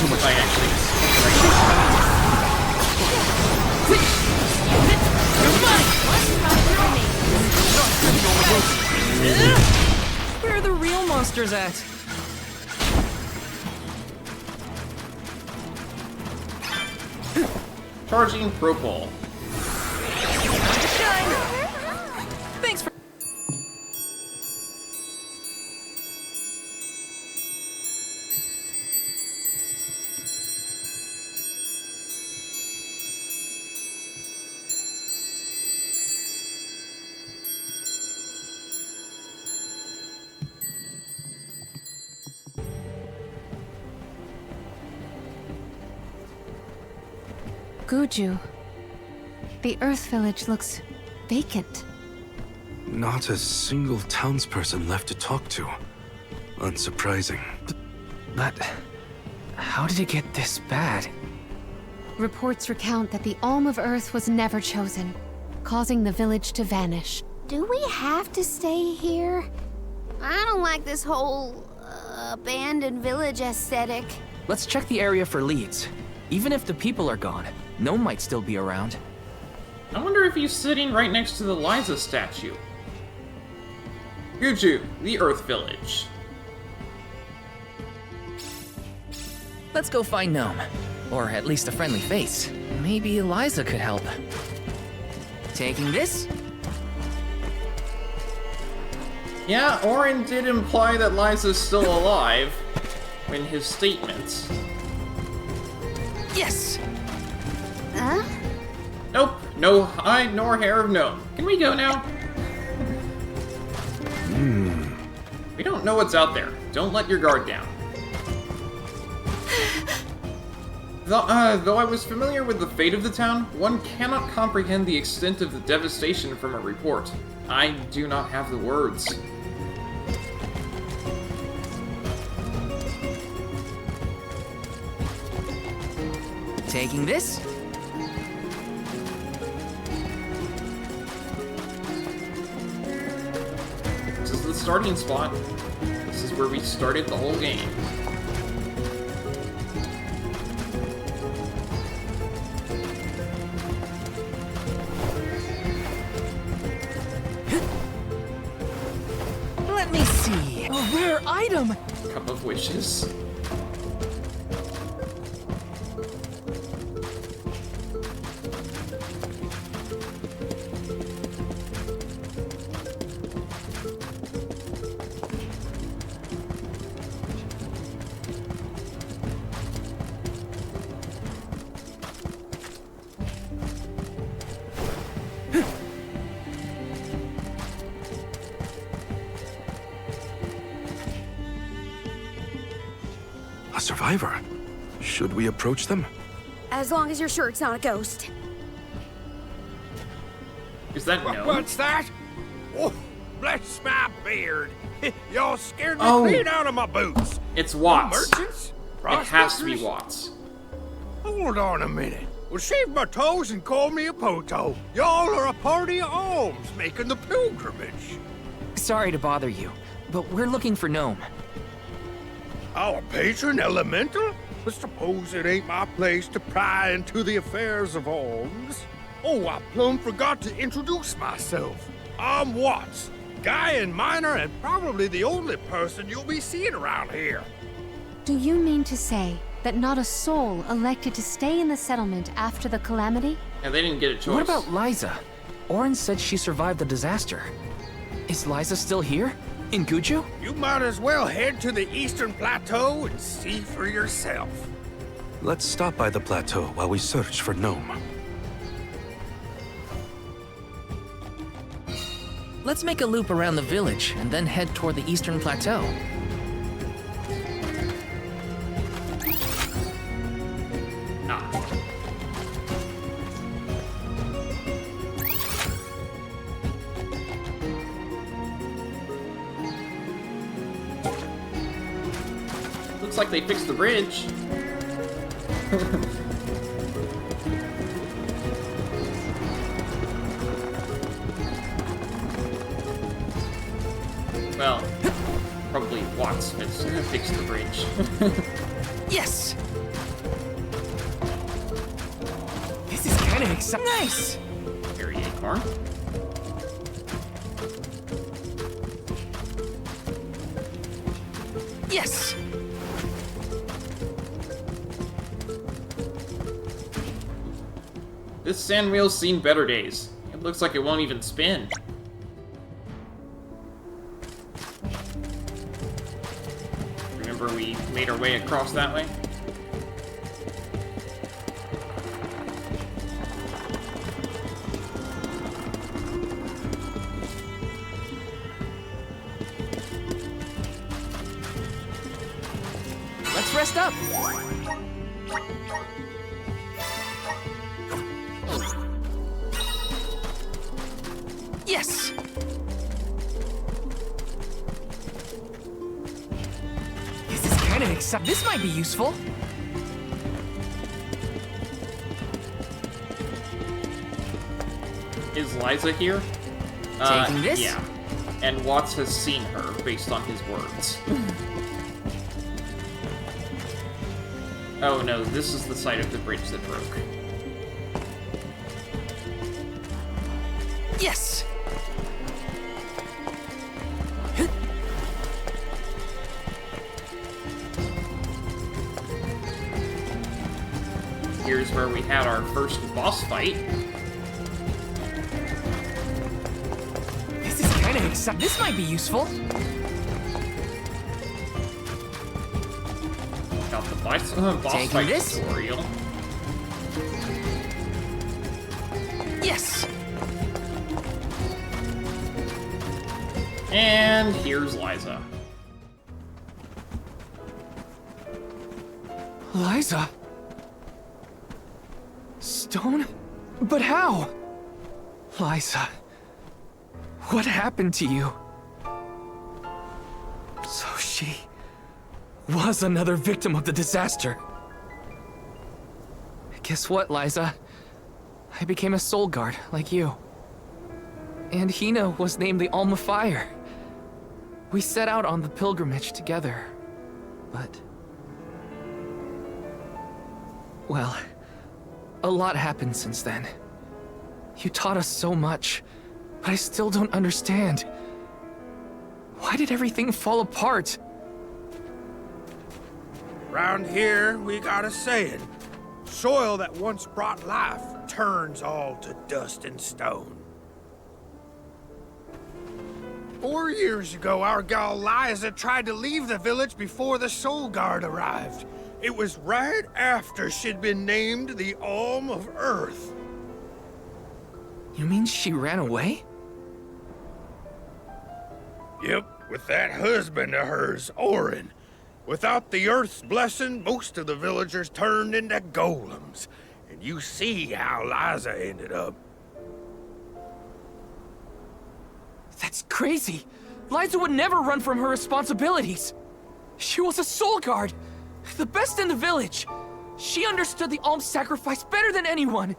Too much Where are the real monsters at? Charging Propole. Thanks for... Gudju. The Earth Village looks vacant. Not a single townsperson left to talk to. Unsurprising. But... how did it get this bad? Reports recount that the Alm of Earth was never chosen, causing the village to vanish. Do we have to stay here? I don't like this whole abandoned village aesthetic. Let's check the area for leads. Even if the people are gone, Gnome might still be around. I wonder if he's sitting right next to the Liza statue. Gudju, the Earth Village. Let's go find Gnome. Or at least a friendly face. Maybe Eliza could help. Taking this? Yeah, Eoren did imply that Liza's still alive in his statements. Yes! Huh? Nope, no hide nor hair of gnome. Can we go now? We don't know what's out there. Don't let your guard down. Though I was familiar with the fate of the town, one cannot comprehend the extent of the devastation from a report. I do not have the words. Taking this? This is the starting spot. This is where we started the whole game. rare item! Cup of Wishes. A survivor? Should we approach them? As long as you're sure it's not a ghost. Is that no? What's that? Oh, bless my beard. Y'all scared me Oh. clean out of my boots. It's Watts. Merchants? It has to be Prospectors? Watts. Hold on a minute. Well, shave my toes and call me a poto. Y'all are a party of alms making the pilgrimage. Sorry to bother you, but we're looking for Gnome. Our patron elemental? But suppose it ain't my place to pry into the affairs of alms. Oh, I plumb forgot to introduce myself. I'm Watts, guy and miner, and probably the only person you'll be seeing around here. Do you mean to say that not a soul elected to stay in the settlement after the calamity? Yeah, they didn't get a choice. What about Liza? Oren said she survived the disaster. Is Liza still here? In Gudju? You might as well head to the eastern plateau and see for yourself. Let's stop by the plateau while we search for Gnome. Let's make a loop around the village and then head toward the eastern plateau. Ah. Looks like they fixed the bridge. Well, probably Watts fixed the bridge. Yes! This is kind of exciting. Nice! Very acorn. Yes! This sand wheel's seen better days. It looks like it won't even spin. Remember we made our way across that way? Let's rest up! Yes! This is kind of exciting. This might be useful. Is Liza here? Taking this? Yeah. And Watts has seen her based on his words. Oh no, this is the side of the bridge that broke. Yes! Here's where we had our first boss fight. This is kind of exciting. This might be useful. Got the boss Taking fight this? tutorial. Yes! And here's Liza. Liza? Stone? But how? Liza, what happened to you? So she was another victim of the disaster. Guess what, Liza? I became a soul guard, like you. And Hina was named the Alma Fire. We set out on the pilgrimage together, but... well, a lot happened since then. You taught us so much, but I still don't understand. Why did everything fall apart? Round here, we got a saying. Soil that once brought life turns all to dust and stone. 4 years ago, our gal Liza tried to leave the village before the Soul Guard arrived. It was right after she'd been named the Alm of Earth. You mean she ran away? Yep, with that husband of hers, Eoren. Without the Earth's blessing, most of the villagers turned into golems. And you see how Liza ended up. That's crazy. Liza would never run from her responsibilities. She was a soul guard, the best in the village. She understood the alms sacrifice better than anyone.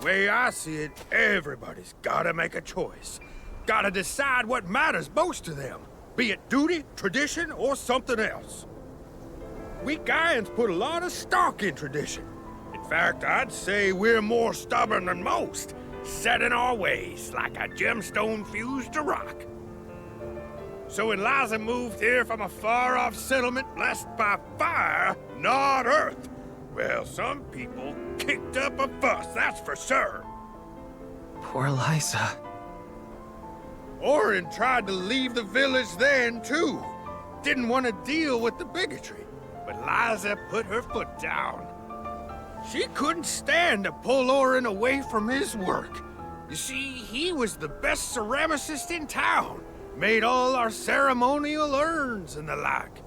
Way I see it, everybody's gotta make a choice. Gotta decide what matters most to them. Be it duty, tradition, or something else. We Gaians put a lot of stock in tradition. In fact, I'd say we're more stubborn than most, set in our ways like a gemstone fused to rock. So when Liza moved here from a far-off settlement blessed by fire, not earth, well, some people kicked up a fuss, that's for sure. Poor Liza. Eoren tried to leave the village then, too. Didn't want to deal with the bigotry, but Liza put her foot down. She couldn't stand to pull Eoren away from his work. You see, he was the best ceramicist in town. Made all our ceremonial urns and the like.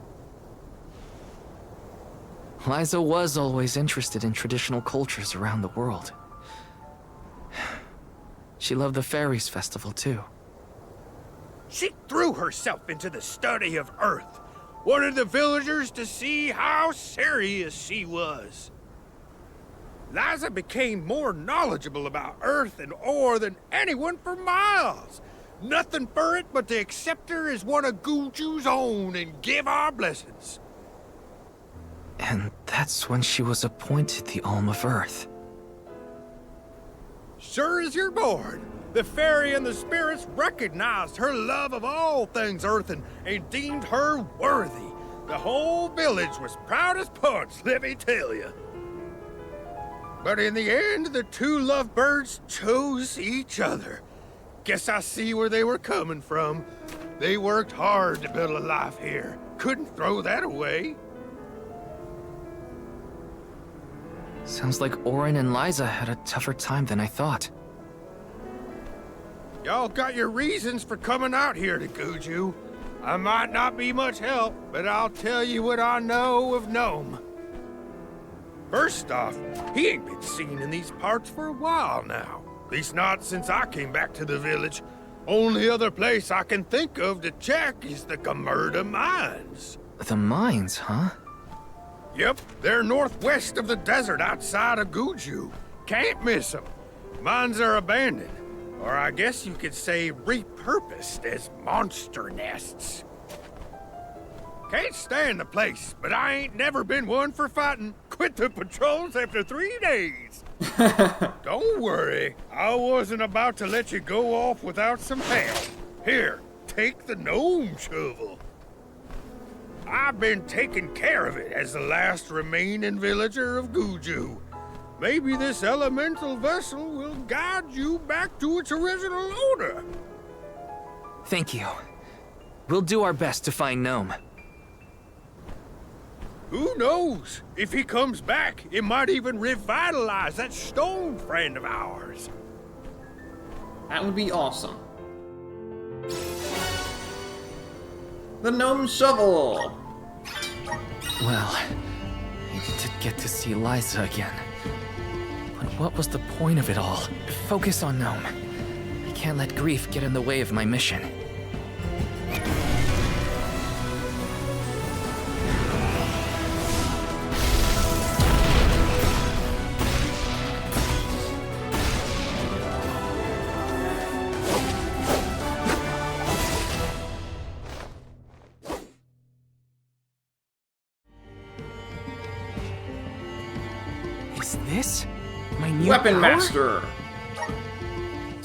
Liza was always interested in traditional cultures around the world. She loved the Fairies Festival, too. She threw herself into the study of Earth. Wanted the villagers to see how serious she was. Liza became more knowledgeable about Earth and ore than anyone for miles. Nothing for it but to accept her as one of Gudju's own and give our blessings. And that's when she was appointed the Alm of Earth. Sure as you're born, the fairy and the spirits recognized her love of all things earthen and deemed her worthy. The whole village was proud as punch, let me tell you. But in the end, the two lovebirds chose each other. Guess I see where they were coming from. They worked hard to build a life here. Couldn't throw that away. Sounds like Eoren and Liza had a tougher time than I thought. Y'all got your reasons for coming out here to Gudju. I might not be much help, but I'll tell you what I know of Gnome. First off, he ain't been seen in these parts for a while now. At least not since I came back to the village. Only other place I can think of to check is the Gamurda Mines. The mines, huh? Yep, they're northwest of the desert outside of Gudju. Can't miss them. Mines are abandoned, or I guess you could say repurposed as monster nests. Can't stand the place, but I ain't never been one for fighting. Quit the patrols after 3 days. Don't worry, I wasn't about to let you go off without some help. Here, take the gnome shovel. I've been taking care of it as the last remaining villager of Gudju. Maybe this elemental vessel will guide you back to its original owner. Thank you. We'll do our best to find Gnome. Who knows? If he comes back, it might even revitalize that stone friend of ours. That would be awesome. The gnome shovel! Well, I did get to see Liza again. But what was the point of it all? Focus on Gnome. I can't let grief get in the way of my mission. Is this my new Weapon power? Master!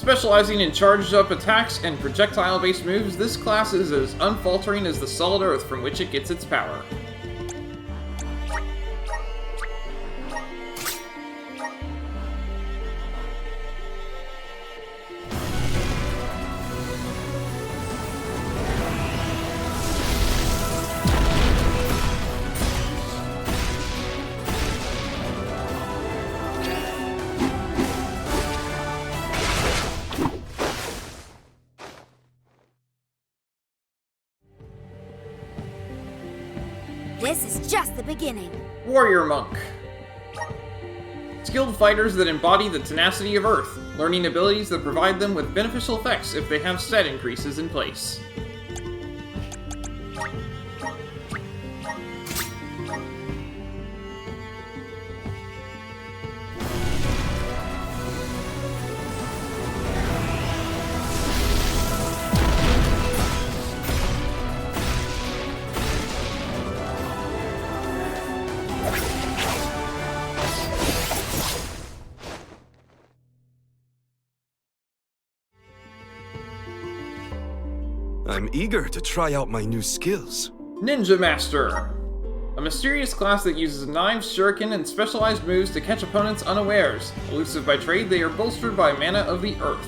Specializing in charged-up attacks and projectile-based moves, this class is as unfaltering as the solid earth from which it gets its power. This is just the beginning. Warrior Monk. Skilled fighters that embody the tenacity of Earth, learning abilities that provide them with beneficial effects if they have stat increases in place. I'm eager to try out my new skills. Ninja Master. A mysterious class that uses knives, shuriken, and specialized moves to catch opponents unawares. Elusive by trade, they are bolstered by mana of the earth.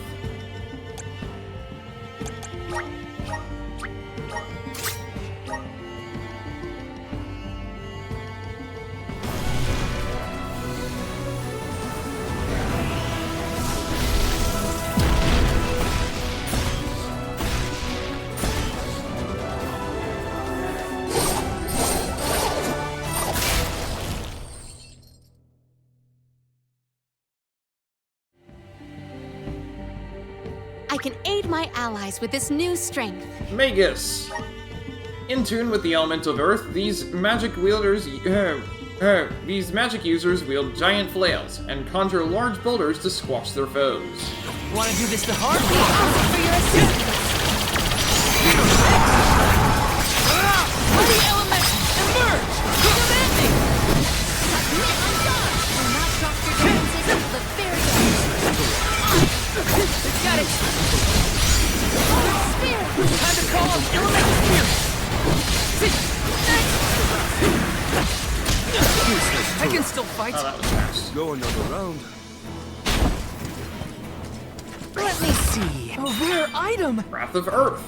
I can aid my allies with this new strength. Magus. In tune with the element of earth, these magic users wield giant flails and conjure large boulders to squash their foes. Want to do this the hard way? For your assistance. Let the elements emerge! Commanding! Will not drop your defenses until the very end. Got it! Spirit! Time to call up elemental spirit! I can still fight. Oh, that was fast. Go another round. Let me see. A rare item. Wrath of Earth.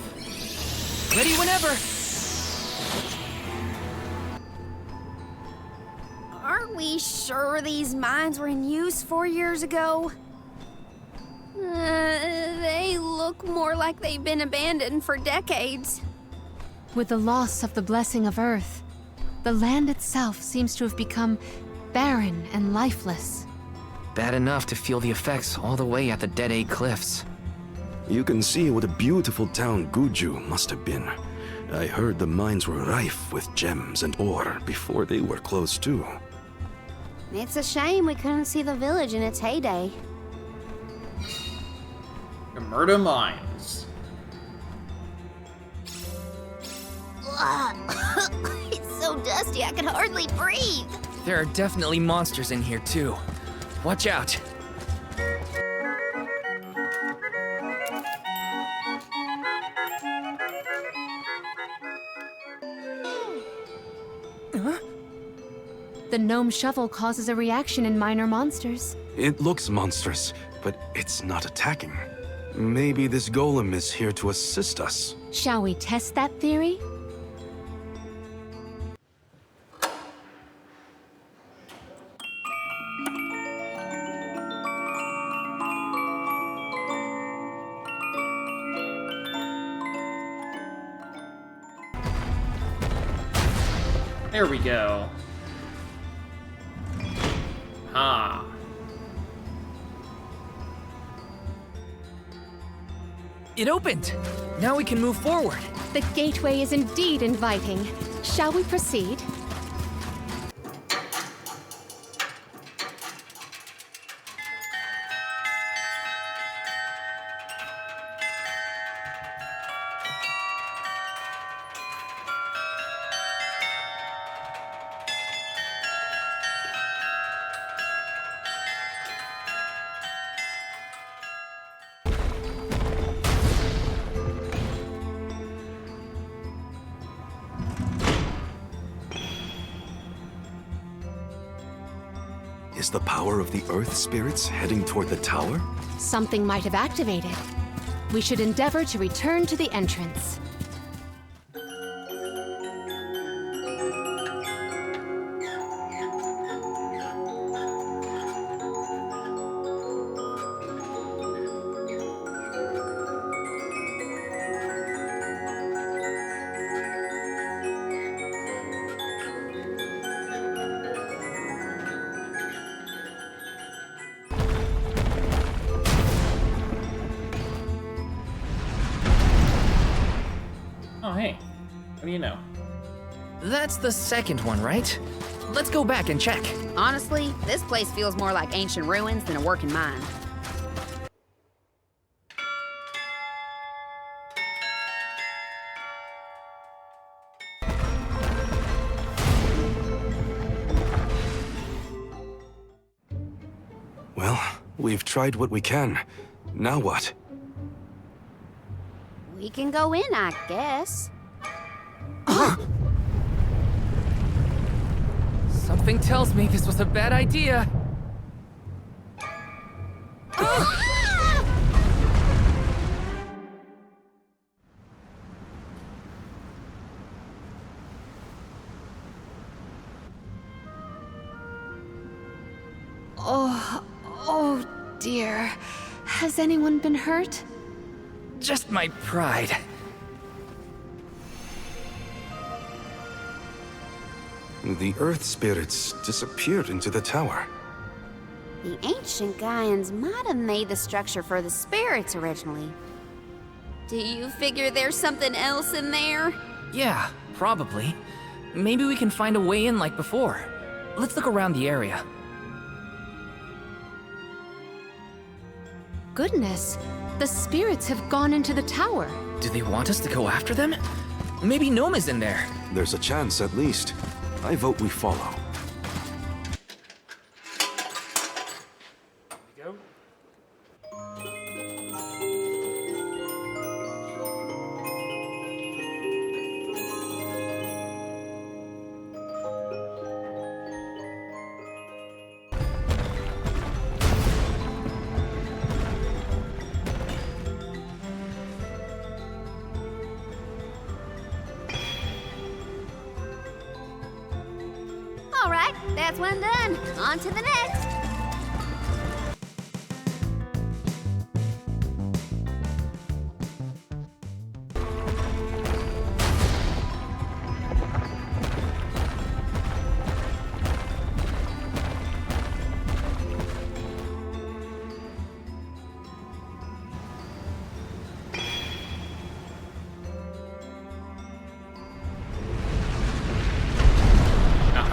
Ready whenever. Aren't we sure these mines were in use 4 years ago? They look more like they've been abandoned for decades. With the loss of the blessing of Earth, the land itself seems to have become barren and lifeless. Bad enough to feel the effects all the way at the Dead Egg Cliffs. You can see what a beautiful town Gudju must have been. I heard the mines were rife with gems and ore before they were closed too. It's a shame we couldn't see the village in its heyday. Gamurda Mines. It's so dusty I can hardly breathe. There are definitely monsters in here too. Watch out. The gnome shovel causes a reaction in minor monsters. It looks monstrous, but it's not attacking. Maybe this golem is here to assist us. Shall we test that theory? There we go. Ah. It opened. Now we can move forward. The gateway is indeed inviting. Shall we proceed? Is the power of the Earth spirits heading toward the tower? Something might have activated. We should endeavor to return to the entrance. Oh, hey. What do you know? That's the second one, right? Let's go back and check. Honestly, this place feels more like ancient ruins than a working mine. Well, we've tried what we can. Now what? We can go in, I guess. Something tells me this was a bad idea. Oh dear. Has anyone been hurt? Just my pride. The Earth spirits disappeared into the tower. The ancient Gaians might have made the structure for the spirits originally. Do you figure there's something else in there? Yeah, probably. Maybe we can find a way in like before. Let's look around the area. Goodness, the spirits have gone into the tower. Do they want us to go after them? Maybe Gnome is in there. There's a chance, at least. I vote we follow. All right, that's one done. On to the next.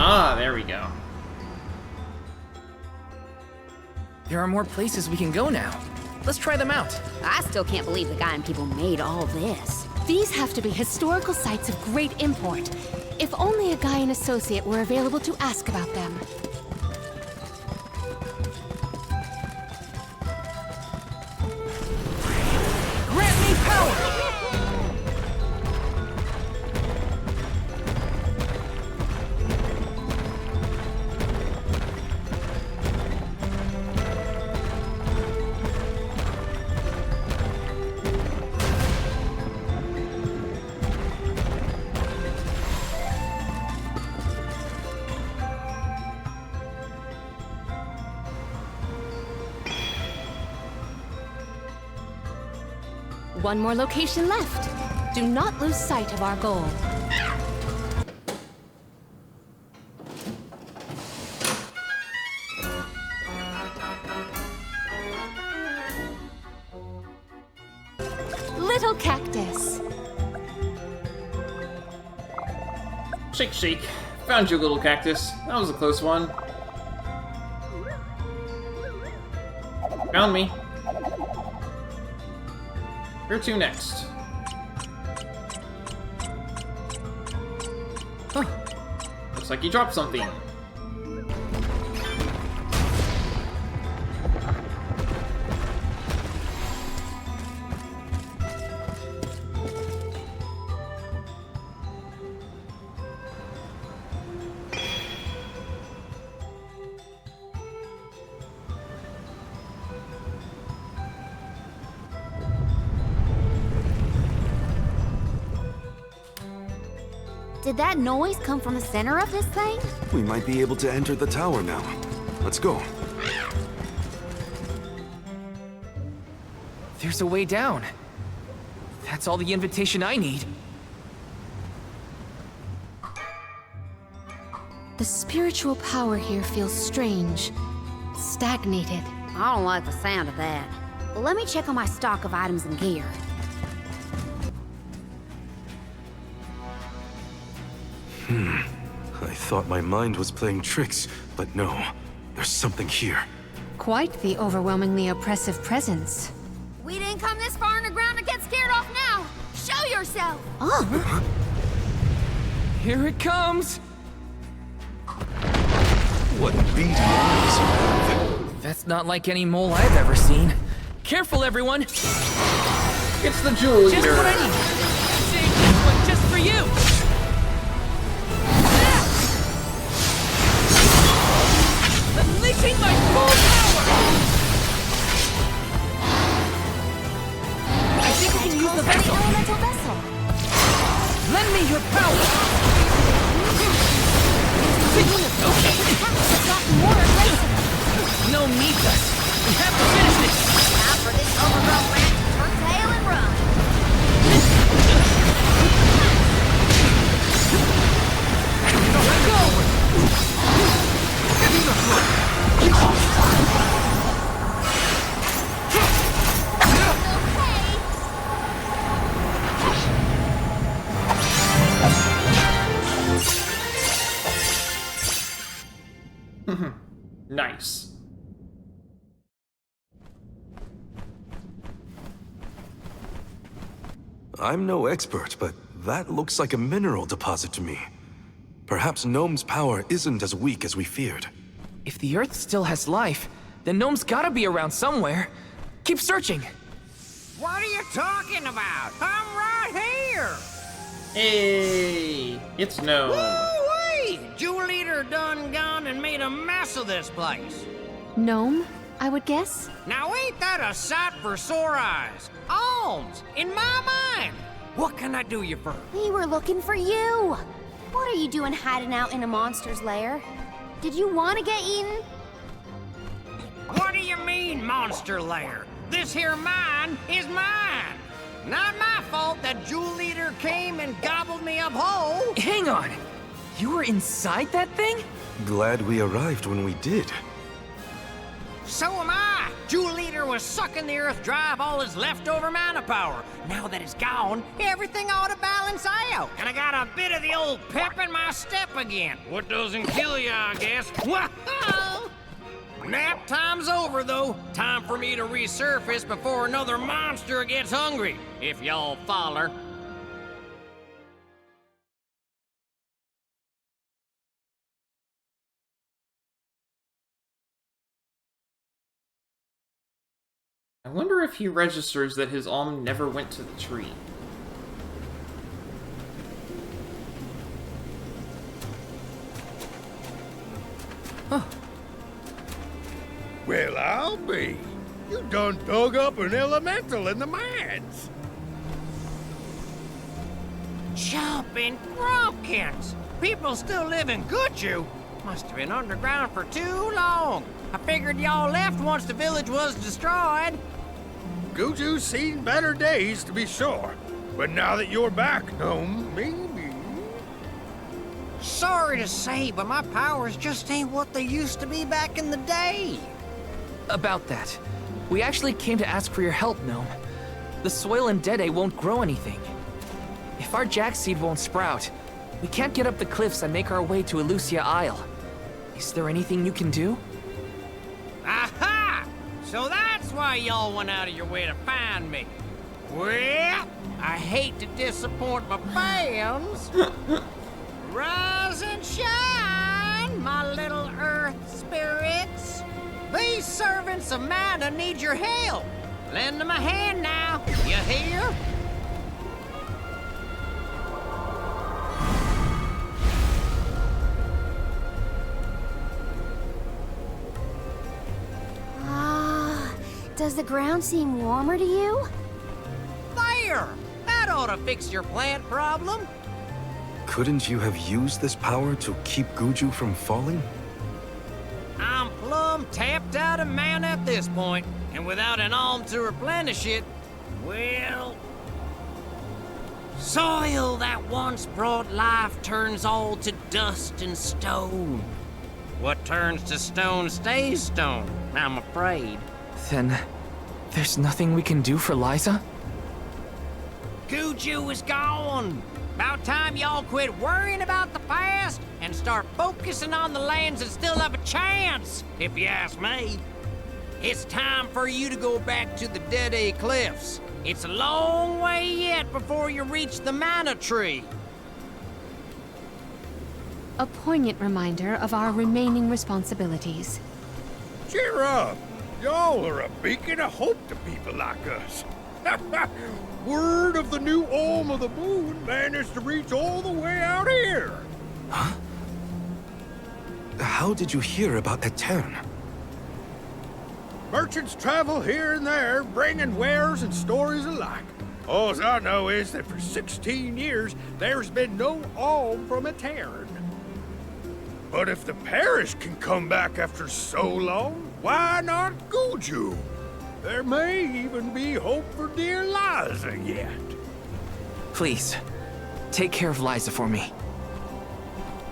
Ah, there we go. There are more places we can go now. Let's try them out. I still can't believe the Gaian people made all this. These have to be historical sites of great import. If only a Gaian associate were available to ask about them. Grant me power! One more location left. Do not lose sight of our goal. Little cactus. Shake, shake. Found you, little cactus. That was a close one. Found me. Where to next? Huh. Looks like you dropped something. Did that noise come from the center of this thing? We might be able to enter the tower now. Let's go. There's a way down. That's all the invitation I need. The spiritual power here feels strange, stagnated. I don't like the sound of that. Let me check on my stock of items and gear. I thought my mind was playing tricks, but no. There's something here. Quite the overwhelmingly oppressive presence. We didn't come this far underground to get scared off now. Show yourself. Oh, Here it comes! What beady eyes you have. That's not like any mole I've ever seen. Careful, everyone! It's the jewel Just eater. what I need! Save this one just for you! Unleashing my full power! I think we can use the vessel! elemental vessel. Lend me your power! No need us! We have to finish this! Time for this overgrown rat to turn tail and run. Let go! Nice. I'm no expert, but that looks like a mineral deposit to me. Perhaps Gnome's power isn't as weak as we feared. If the Earth still has life, then Gnome's gotta be around somewhere. Keep searching! What are you talking about? I'm right here! Hey, it's no. Woo-wee! Jewel Eater done gone and made a mess of this place. Gnome, I would guess? Now ain't that a sight for sore eyes? Alms, in my mind! What can I do you for? We were looking for you. What are you doing hiding out in a monster's lair? Did you want to get eaten? What do you mean, monster lair? This here mine is mine! Not my fault that Jewel Eater came and gobbled me up whole! Hang on! You were inside that thing? Glad we arrived when we did. So am I! Jewel Eater was sucking the earth dry of all his leftover mana power. Now that it's gone, everything ought to balance out. And I got a bit of the old pep in my step again. What doesn't kill you, I guess. Wow! Nap time's over, though. Time for me to resurface before another monster gets hungry. If y'all foller. I wonder if he registers that his alm never went to the tree. Huh. Well, I'll be. You done dug up an elemental in the mines. Jumping Grumpkins! People still live in Gudju. Must have been underground for too long. I figured y'all left once the village was destroyed. Guju's seen better days, to be sure. But now that you're back, Gnome, maybe... Sorry to say, but my powers just ain't what they used to be back in the day. About that, we actually came to ask for your help, Gnome. The soil in Dede won't grow anything. If our jackseed won't sprout, we can't get up the cliffs and make our way to Elusia Isle. Is there anything you can do? Aha! So that's why y'all went out of your way to find me. Well, I hate to disappoint my fans. Rise and shine, my little earth spirits. These servants of mana need your help. Lend them a hand now, you hear? Does the ground seem warmer to you? There! That ought to fix your plant problem. Couldn't you have used this power to keep Gudju from falling? I'm plumb tapped out of mana at this point, and without an alm to replenish it, well... Soil that once brought life turns all to dust and stone. What turns to stone stays stone, I'm afraid. Then, there's nothing we can do for Liza? Gudju is gone. About time y'all quit worrying about the past and start focusing on the lands that still have a chance, if you ask me. It's time for you to go back to the Dead Cliffs. It's a long way yet before you reach the Mana Tree. A poignant reminder of our remaining responsibilities. Cheer up! Y'all are a beacon of hope to people like us. Word of the new Alm of the Moon managed to reach all the way out here. Huh? How did you hear about Eoren? Merchants travel here and there, bringing wares and stories alike. All I know is that for 16 years, there's been no alm from Eoren. But if the parish can come back after so long, why not Gudju? There may even be hope for dear Liza yet. Please, take care of Liza for me.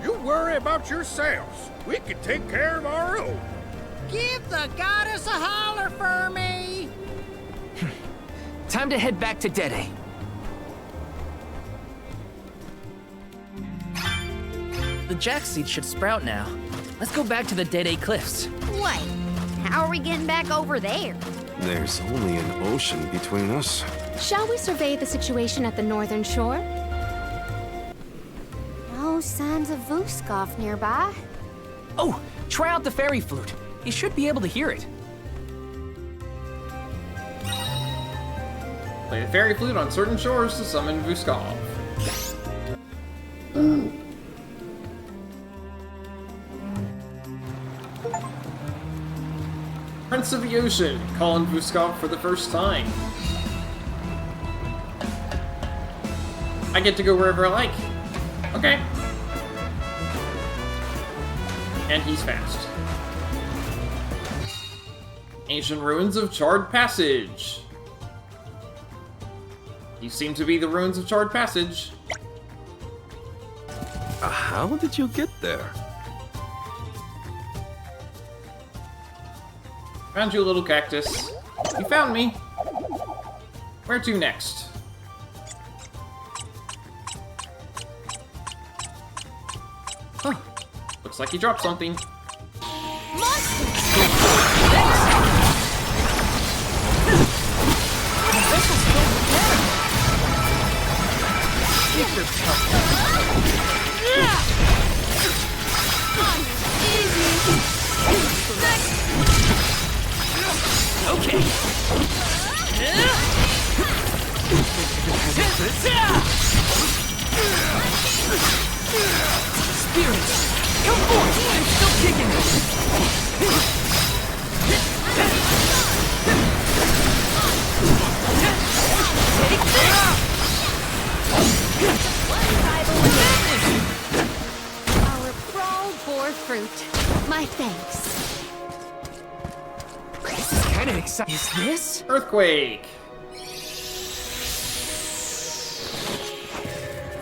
You worry about yourselves. We can take care of our own. Give the goddess a holler for me! Time to head back to Dede. The jack seed should sprout now. Let's go back to the Dede Cliffs. Wait, how are we getting back over there? There's only an ocean between us. Shall we survey the situation at the northern shore? No signs of Vuskov nearby. Oh, try out the fairy flute. You should be able to hear it. Play the fairy flute on certain shores to summon Vuskov. Prince of the Ocean, calling Vuskov for the first time. I get to go wherever I like. Okay. And he's fast. Ancient ruins of Charred Passage. These seem to be the ruins of Charred Passage. How did you get there? Found you, little cactus. You found me. Where to next? Huh. Looks like you dropped something. Okay. Spirit, come forth! I'm still kicking. Take this! Our brawl bore fruit. My thanks. This is kind of exciting. Is this? Earthquake!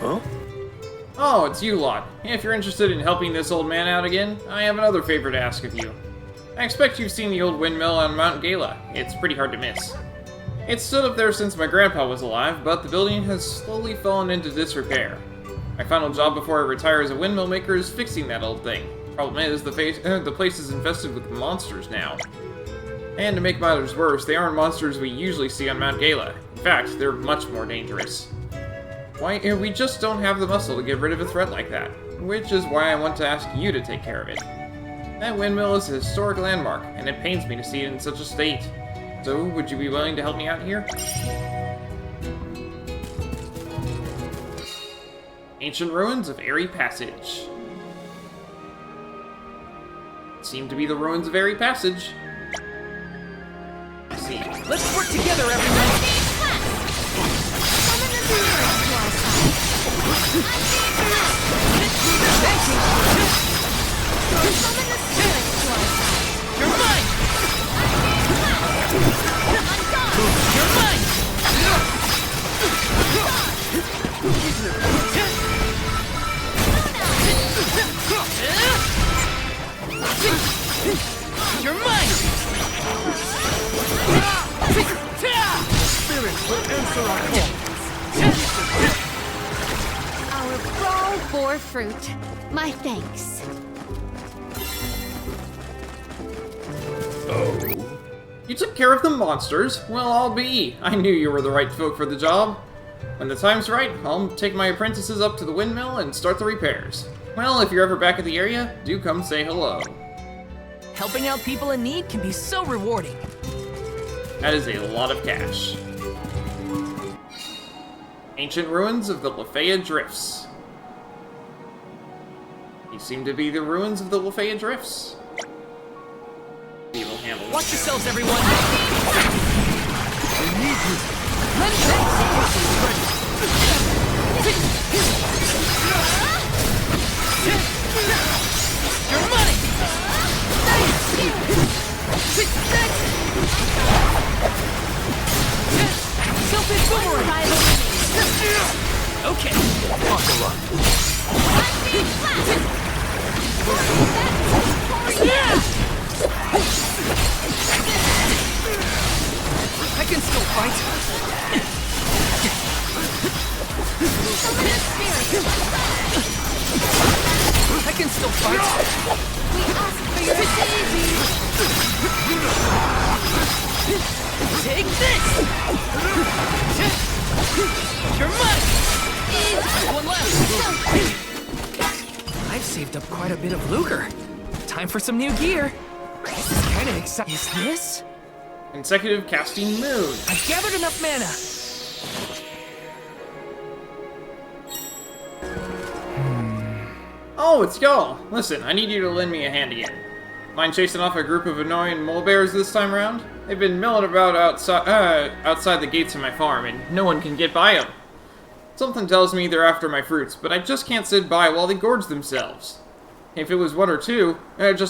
Huh? Oh, it's you lot. If you're interested in helping this old man out again, I have another favor to ask of you. I expect you've seen the old windmill on Mount Gala. It's pretty hard to miss. It's stood up there since my grandpa was alive, but the building has slowly fallen into disrepair. My final job before I retire as a windmill maker is fixing that old thing. Problem is, the place is infested with monsters now. And to make matters worse, they aren't monsters we usually see on Mount Gala. In fact, they're much more dangerous. We just don't have the muscle to get rid of a threat like that, which is why I want to ask you to take care of it. That windmill is a historic landmark, and it pains me to see it in such a state. So, would you be willing to help me out here? Ancient ruins of Airy Passage. Seem to be the ruins of Airy Passage. Let's see. Let's work together, everyone! You're mine! Spirit will answer our call. Our brawl bore fruit. My thanks. You took care of the monsters? Well, I'll be. I knew you were the right folk for the job. When the time's right, I'll take my apprentices up to the windmill and start the repairs. Well, if you're ever back at the area, do come say hello. Helping out people in need can be so rewarding. That is a lot of cash. Ancient ruins of the Lefaya Drifts. These seem to be the ruins of the Lefaya Drifts. We will handle this. Watch yourselves, everyone! I need you. Your money! Self-hit boomerang! Okay. Buckle up. I can still fight. I can still fight. We ask for your Take this! You're mine! One left! I've saved up quite a bit of lucre. Time for some new gear. This is kind of exciting. Is this? Consecutive casting moon. I've gathered enough mana. Oh, it's y'all. Listen, I need you to lend me a hand again. Mind chasing off a group of annoying mole bears this time around? They've been milling about outside the gates of my farm, and no one can get by them. Something tells me they're after my fruits, but I just can't sit by while they gorge themselves. If it was just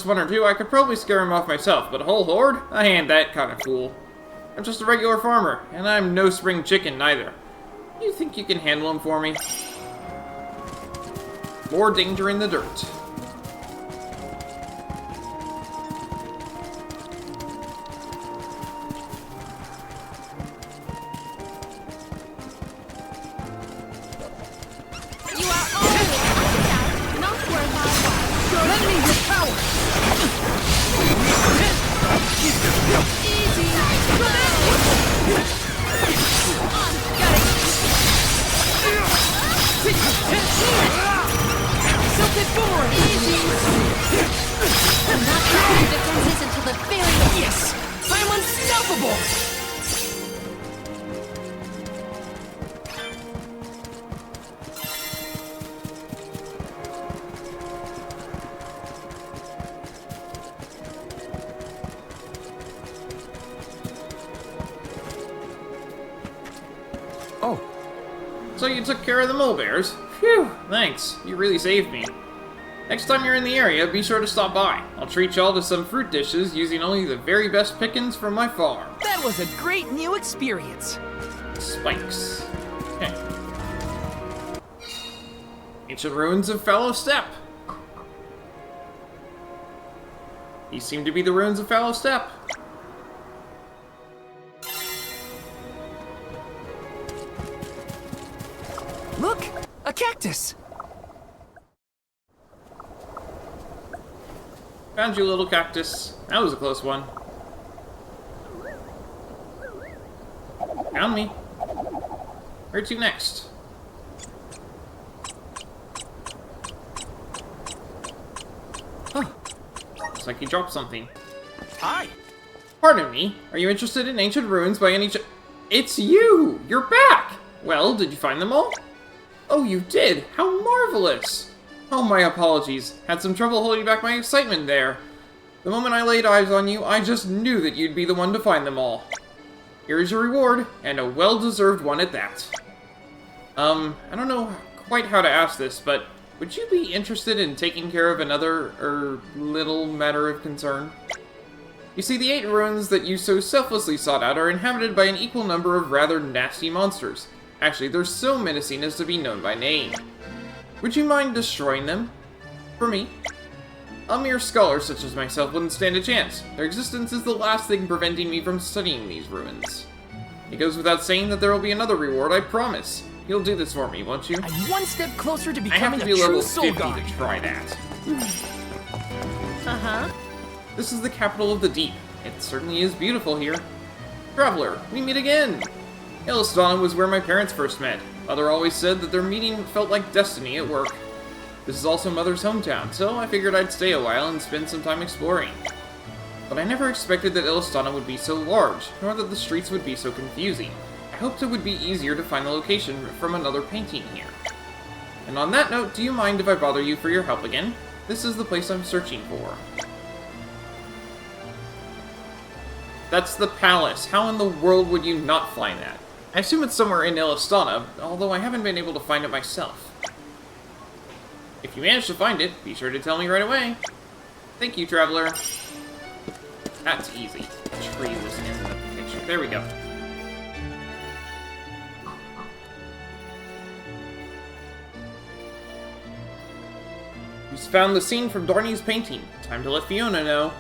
one or two, I could probably scare them off myself, but a whole horde? I ain't that kind of fool. I'm just a regular farmer, and I'm no spring chicken neither. You think you can handle them for me? More danger in the dirt. You are always not worth our while. Lend me your power! Easy. Self-hit boomerang! I'm not taking defenses until the very end. Yes! I'm unstoppable! Oh. So you took care of the mole bears? Phew, thanks. You really saved me. Next time you're in the area, be sure to stop by. I'll treat y'all to some fruit dishes using only the very best pickings from my farm. That was a great new experience. Spikes. Okay. Ancient ruins of Fallow Steppe. These seem to be the ruins of Fallow Steppe. Look! A cactus! Found you, little cactus. That was a close one. Found me. Where to next? Huh. Looks like he dropped something. Hi. Pardon me. Are you interested in ancient ruins by any It's you! You're back! Well, did you find them all? Oh, you did? How marvelous! Oh, my apologies. Had some trouble holding back my excitement there. The moment I laid eyes on you, I just knew that you'd be the one to find them all. Here is your reward, and a well-deserved one at that. I don't know quite how to ask this, but would you be interested in taking care of another, little matter of concern? You see, the 8 ruins that you so selflessly sought out are inhabited by an equal number of rather nasty monsters. Actually, they're so menacing as to be known by name. Would you mind destroying them? For me? A mere scholar such as myself wouldn't stand a chance. Their existence is the last thing preventing me from studying these ruins. It goes without saying that there will be another reward, I promise. You'll do this for me, won't you? I'm one step closer to I have becoming to a be true level soul 50 god. to try that. Uh-huh. This is the capital of the deep. It certainly is beautiful here. Traveler, we meet again! Aalster was where my parents first met. Mother always said that their meeting felt like destiny at work. This is also Mother's hometown, so I figured I'd stay a while and spend some time exploring. But I never expected that Aalster would be so large, nor that the streets would be so confusing. I hoped it would be easier to find the location from another painting here. And on that note, do you mind if I bother you for your help again? This is the place I'm searching for. That's the palace. How in the world would you not find that? I assume it's somewhere in Aalster, although I haven't been able to find it myself. If you manage to find it, be sure to tell me right away. Thank you, Traveler. That's easy. The tree was in the picture. There we go. He's found the scene from Darnie's painting. Time to let Fiona know.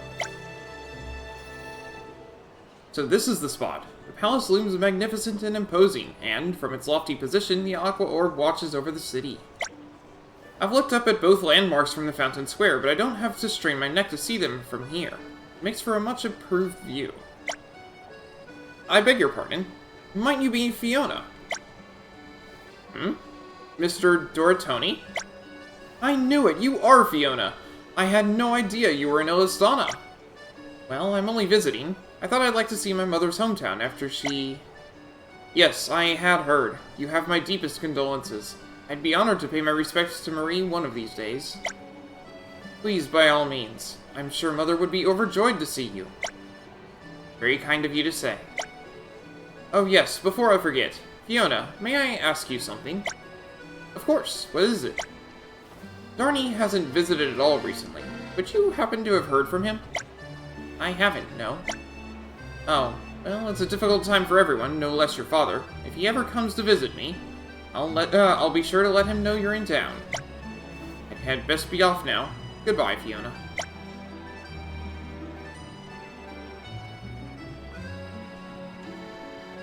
So this is the spot. The palace looms magnificent and imposing, and from its lofty position, the aqua orb watches over the city. I've looked up at both landmarks from the Fountain Square, but I don't have to strain my neck to see them from here. It makes for a much improved view. I beg your pardon. Might you be Fiona? Mr. Doratoni? I knew it! You are Fiona! I had no idea you were in Aalster. Well, I'm only visiting. I thought I'd like to see my mother's hometown after she... Yes, I had heard. You have my deepest condolences. I'd be honored to pay my respects to Marie one of these days. Please, by all means. I'm sure Mother would be overjoyed to see you. Very kind of you to say. Oh yes, before I forget. Fiona, may I ask you something? Of course, what is it? Darnie hasn't visited at all recently. Would you happen to have heard from him? I haven't, no. Oh, well, it's a difficult time for everyone, no less your father. If he ever comes to visit me, I'll be sure to let him know you're in town. I had best be off now. Goodbye, Fiona.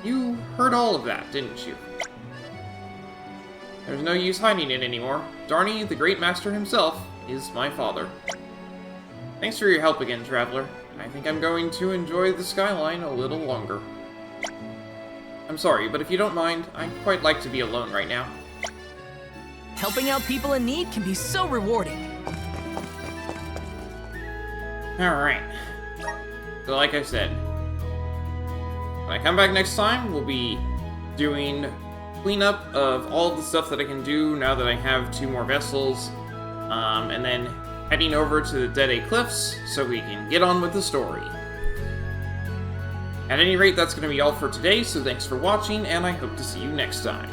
You heard all of that, didn't you? There's no use hiding it anymore. Darnie, the great master himself, is my father. Thanks for your help again, Traveler. I think I'm going to enjoy the skyline a little longer. I'm sorry, but if you don't mind, I'd quite like to be alone right now. Helping out people in need can be so rewarding. Alright. So like I said, when I come back next time, we'll be doing cleanup of all the stuff that I can do now that I have 2 more vessels, and then heading over to the Dead Cliffs so we can get on with the story. At any rate, that's going to be all for today, so thanks for watching, and I hope to see you next time.